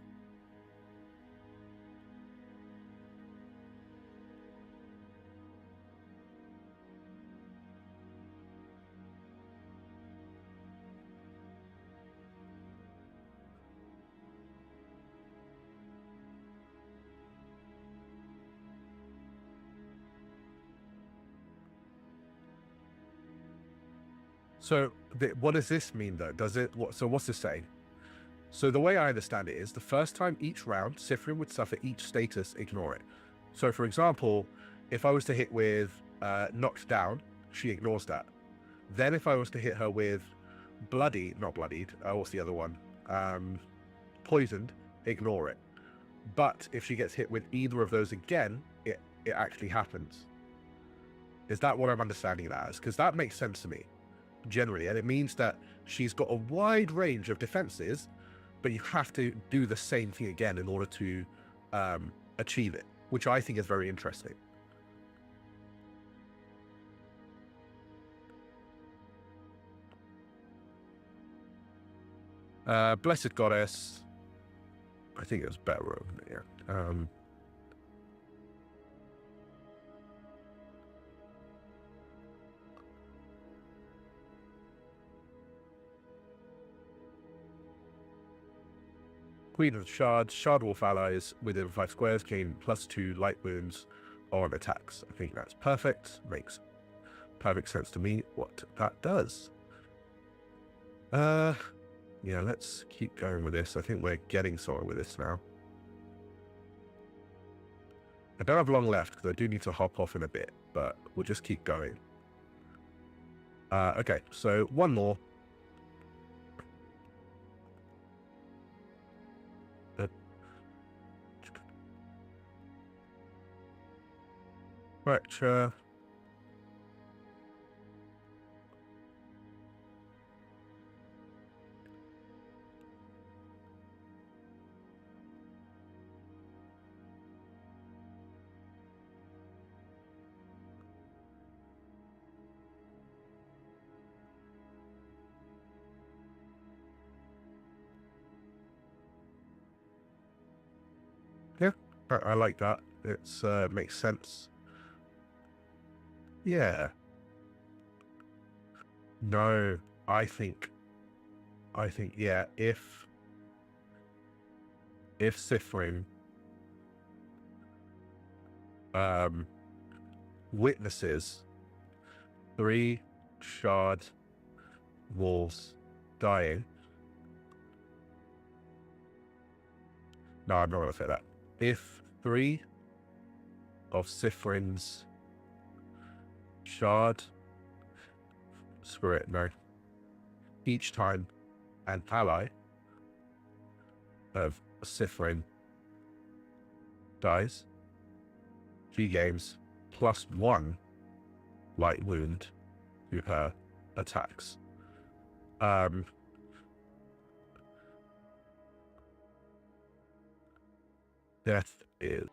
So what does this mean though? Does it, so what's this saying? So the way I understand it is the first time each round, Sifrin would suffer each status, ignore it. So for example, if I was to hit with knocked down, she ignores that. Then if I was to hit her with not bloodied, what's the other one? Poisoned, ignore it. But if she gets hit with either of those again, it actually happens. Is that what I'm understanding it as? Because that makes sense to me, generally. And it means that she's got a wide range of defenses, but you have to do the same thing again in order to achieve it, which I think is very interesting. Blessed Goddess. I think it was better over there. Queen of the Shards. Shard Wolf allies within 5 squares gain +2 light wounds on attacks. I think that's perfect. Makes perfect sense to me what that does. Yeah, let's keep going with this. I think we're getting somewhere with this now. I don't have long left because I do need to hop off in a bit, but we'll just keep going. Okay, so one more. Fracture. Yeah, I like that. It's makes sense. Yeah. No, I think yeah, if Sifrin witnesses 3 shard wolves dying. No, I'm not gonna say that. If 3 of Sifrin's shard spirit, no, each time an ally of Sifrin dies, she gains +1 light wound to her attacks. Death is.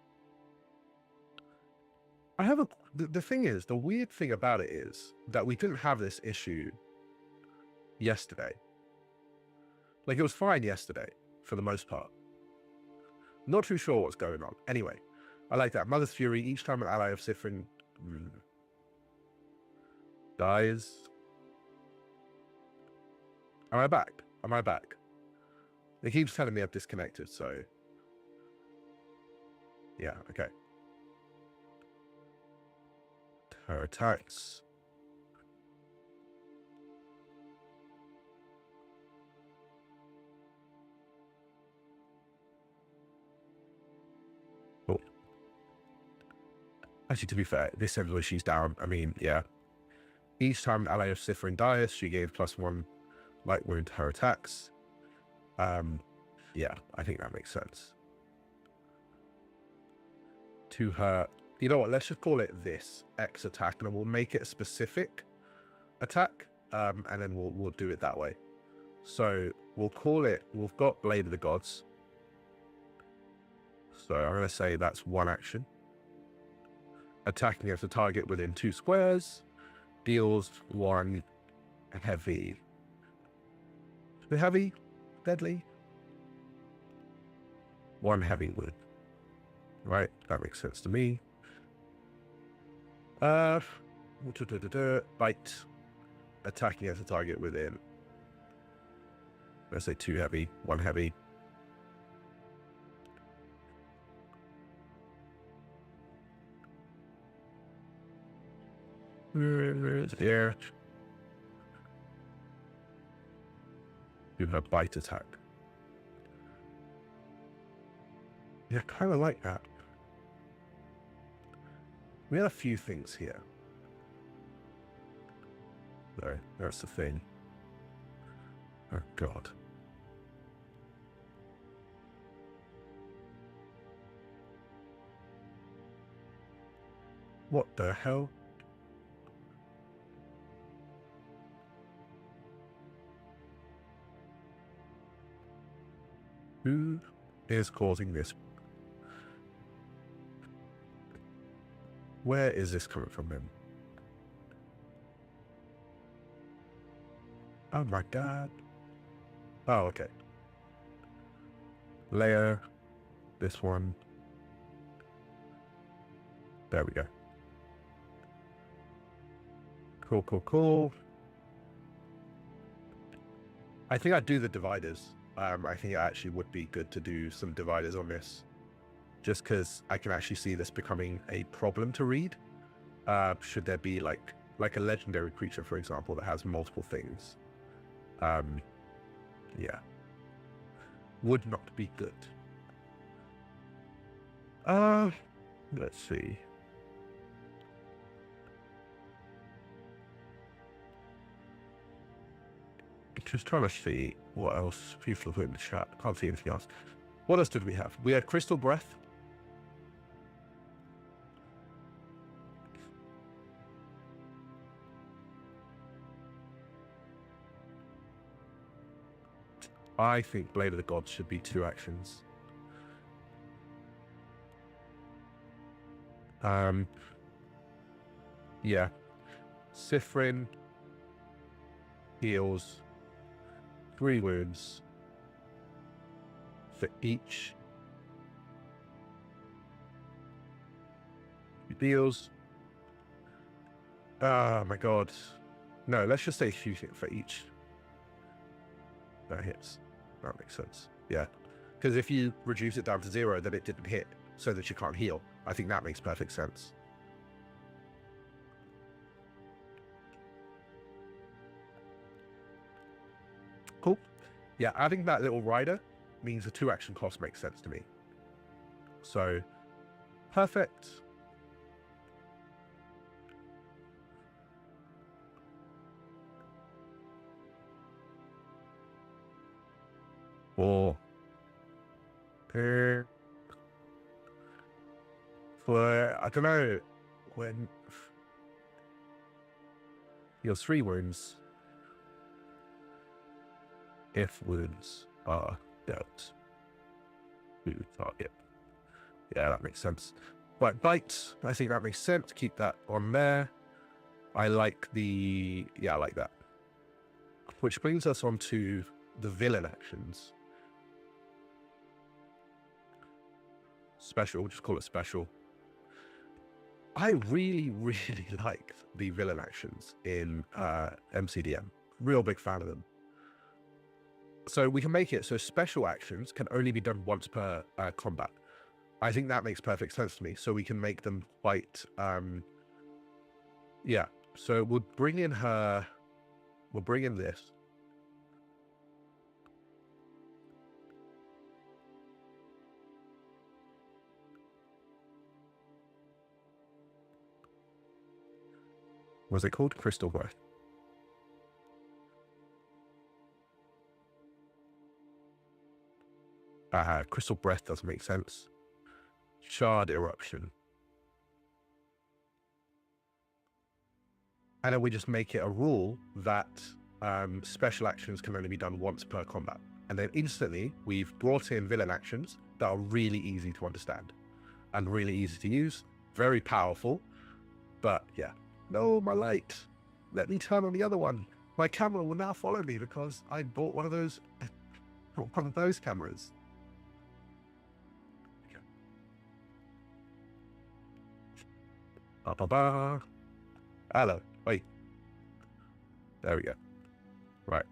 I have a. The thing is, the weird thing about it is that we didn't have this issue yesterday. Like, it was fine yesterday, for the most part. Not too sure what's going on. Anyway, I like that. Mother's Fury, each time an ally of Sifrin dies. Am I back? Am I back? It keeps telling me I've disconnected, so. Yeah, okay. Her attacks. Oh. Actually, to be fair, this ends where she's down. I mean, yeah. Each time an ally of Sifrin dies, she gains +1 light wound to her attacks. Yeah, I think that makes sense. To her, you know what? Let's just call it this X attack, and then we'll make it a specific attack, and then we'll do it that way. So we'll call it. We've got Blade of the Gods. So I'm going to say that's 1 action. Attacking against a target within 2 squares, deals 1 heavy. Heavy, deadly. 1 heavy wound. Right, that makes sense to me. Bite. Attacking as a target within. Let's say 2 heavy, 1 heavy. There. do her bite attack. Yeah, kind of like that. We had a few things here. No, that's the thing. Oh, God. What the hell? Who is causing this? Where is this coming from then? Oh my God. Oh, okay. Layer. This one. There we go. Cool, cool, cool. I think I'd do the dividers. I think it actually would be good to do some dividers on this, just because I can actually see this becoming a problem to read. Should there be like a legendary creature, for example, that has multiple things. Yeah. Would not be good. Let's see. Just trying to see what else people have put in the chat. Can't see anything else. What else did we have? We had Crystal Breath. I think Blade of the Gods should be 2 actions. Yeah. Sifrin heals 3 wounds for each. Deals. Oh my God. No, let's just say shooting for each. That hits. That makes sense. Yeah. Because if you reduce it down to 0, then it didn't hit, so that you can't heal. I think that makes perfect sense. Cool. Yeah, adding that little rider means the 2 action cost makes sense to me. So, perfect. For I don't know, when heals 3 wounds if wounds are dealt to target. Yeah, that makes sense. But bite, I think that makes sense. Keep that on there. I like I like that. Which brings us on to the villain actions. Special, we'll just call it special. I really, really like the villain actions in MCDM. Real big fan of them. So we can make it so special actions can only be done once per combat. I think that makes perfect sense to me. So we can make them quite, yeah. So we'll bring in this. Was it called Crystal Breath? Crystal Breath doesn't make sense. Shard Eruption. And then we just make it a rule that special actions can only be done once per combat. And then instantly, we've brought in villain actions that are really easy to understand and really easy to use. Very powerful. But yeah. No, my light. Let me turn on the other one. My camera will now follow me because I bought one of those cameras. Ba-ba-ba. Hello. Wait. There we go. Right.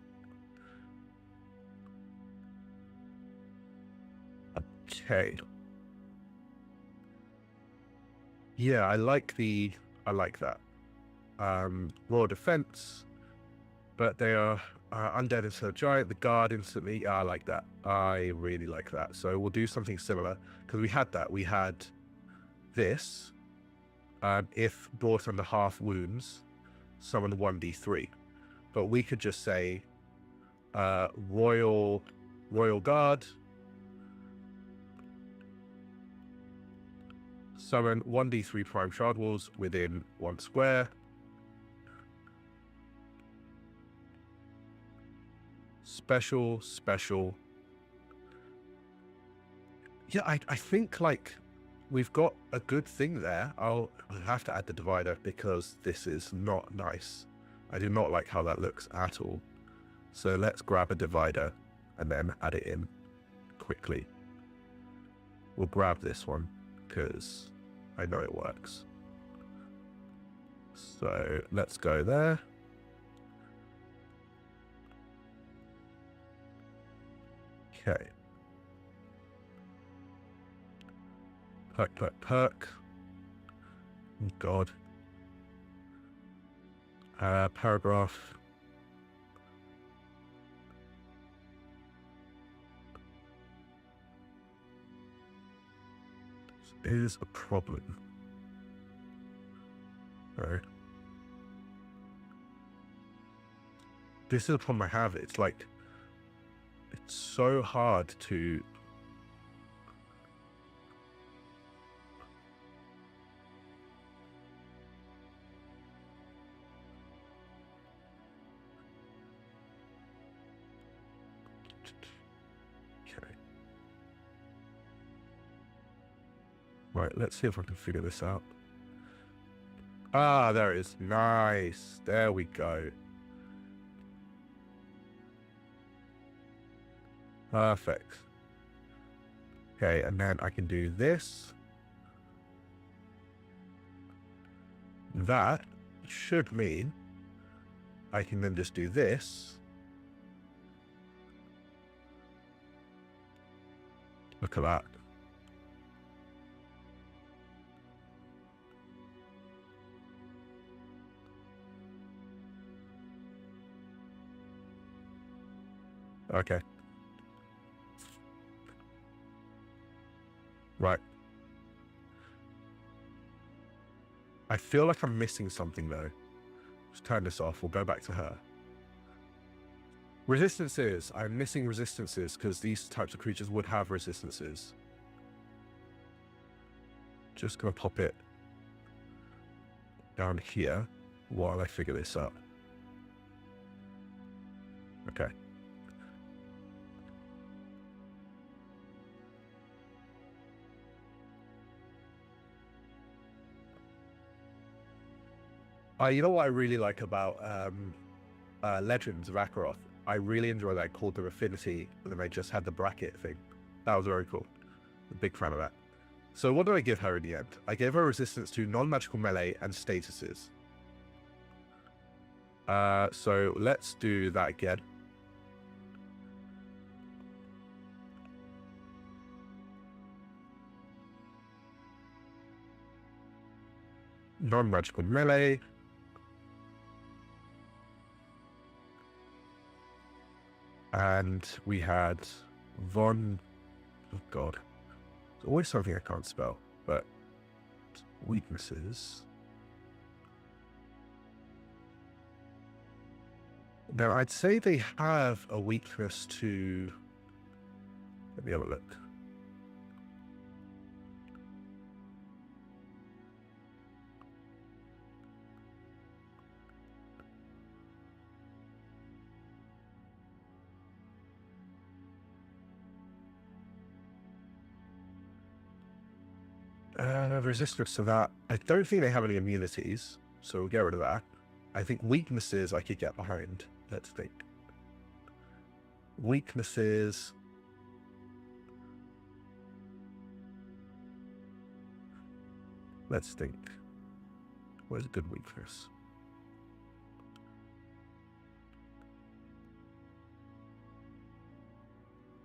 Okay. Yeah, I like that. Royal defense, but they are undead instead of giant, the guard instantly. Yeah, I like that. I really like that. So we'll do something similar, because we had that. We had this. If brought under half wounds, summon 1d3. But we could just say Royal Guard, summon 1d3 prime shard walls within 1 square. Special. Yeah, I think like we've got a good thing there. I'll have to add the divider because this is not nice. I do not like how that looks at all. So let's grab a divider and then add it in quickly. We'll grab this one because I know it works. So let's go there. Okay. Perk. Oh God. Paragraph. This is a problem. Right. This is the problem I have. It's like, it's so hard to Right, let's see if I can figure this out. Ah, there it is. Nice. There we go. Perfect. Okay, and then I can do this. That should mean I can then just do this. Look at that. Okay. Right. I feel like I'm missing something though. Let's turn this off. We'll go back to her. Resistances. I'm missing resistances because these types of creatures would have resistances. Just gonna pop it down here while I figure this out. Okay. You know what I really like about Legends of Azeroth? I really enjoy that called the Affinity, and then they just had the bracket thing. That was very cool. I'm a big fan of that. So what did I give her in the end? I gave her resistance to non-magical melee and statuses. So let's do that again. Non-magical melee. And we had Von... Oh God. There's always something I can't spell, but weaknesses. Now, I'd say they have a weakness to... Let me have a look. Resistance to that. I don't think they have any immunities, so we'll get rid of that. I think weaknesses I could get behind. Let's think. Weaknesses. Let's think. Where's a good weakness?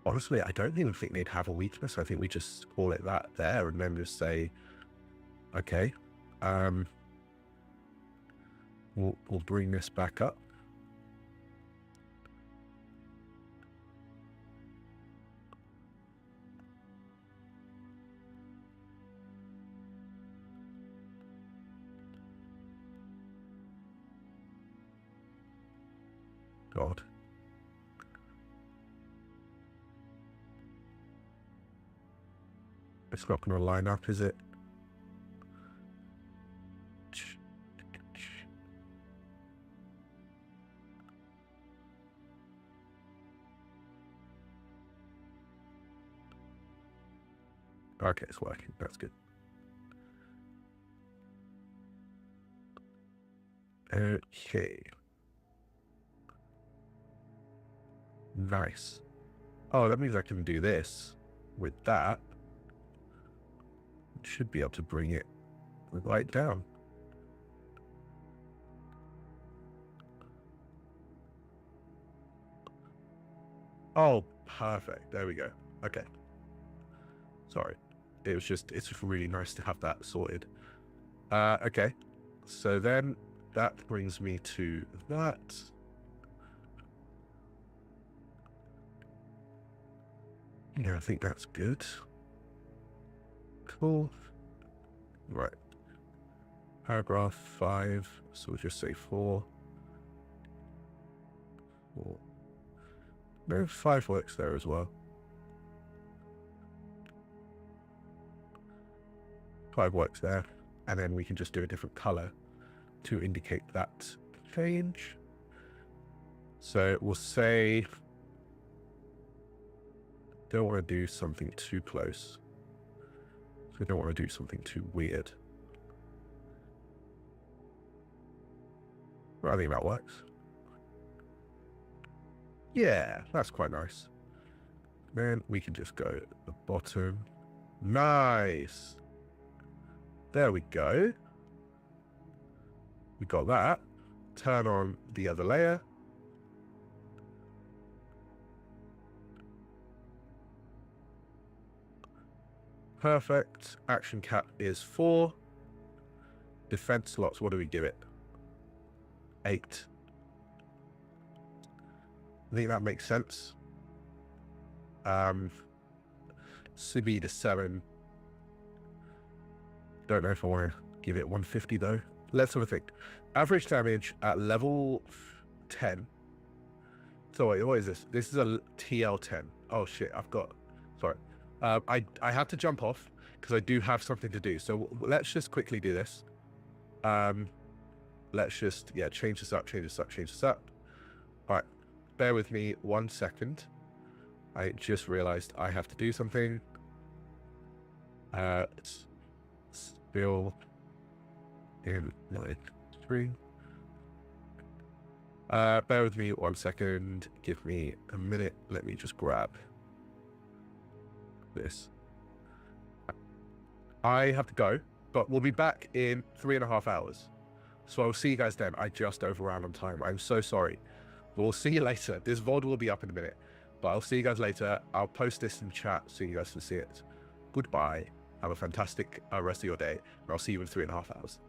Honestly, I don't even think they'd have a weakness. I think we just call it that there and then just say, okay, we'll bring this back up. God. It's not going to line up, is it? Okay, it's working. That's good. Okay. Nice. Oh, that means I can do this with that. Should be able to bring it right down. Oh, perfect. There we go. Okay. Sorry. It's just really nice to have that sorted. Okay. So then that brings me to that. Yeah, I think that's good. Cool. Right. Paragraph 5. So we'll just say 4. 4. No, 5 works there as well. 5 works there. And then we can just do a different color to indicate that change. So we'll say, don't want to do something too close. So we don't want to do something too weird. Well, I think that works. Yeah, that's quite nice. Then we can just go at the bottom. Nice. There we go. We got that. Turn on the other layer. Perfect. Action cap is 4. Defense slots, what do we give it? 8. I think that makes sense. Speed is 7. Don't know if I want to give it 150 though. Let's have a think. Average damage at level 10. So wait, what is this? This is a TL10. Oh shit, sorry. I have to jump off because I do have something to do. So let's just quickly do this. Let's just, change this up. All right, bear with me 1 second. I just realized I have to do something. Still in 3. Bear with me 1 second. Give me a minute. Let me just grab this. I have to go, but we'll be back in 3.5 hours. So I'll see you guys then. I just overran on time. I'm so sorry. But we'll see you later. This VOD will be up in a minute, but I'll see you guys later. I'll post this in chat so you guys can see it. Goodbye. Have a fantastic rest of your day, and I'll see you in 3.5 hours.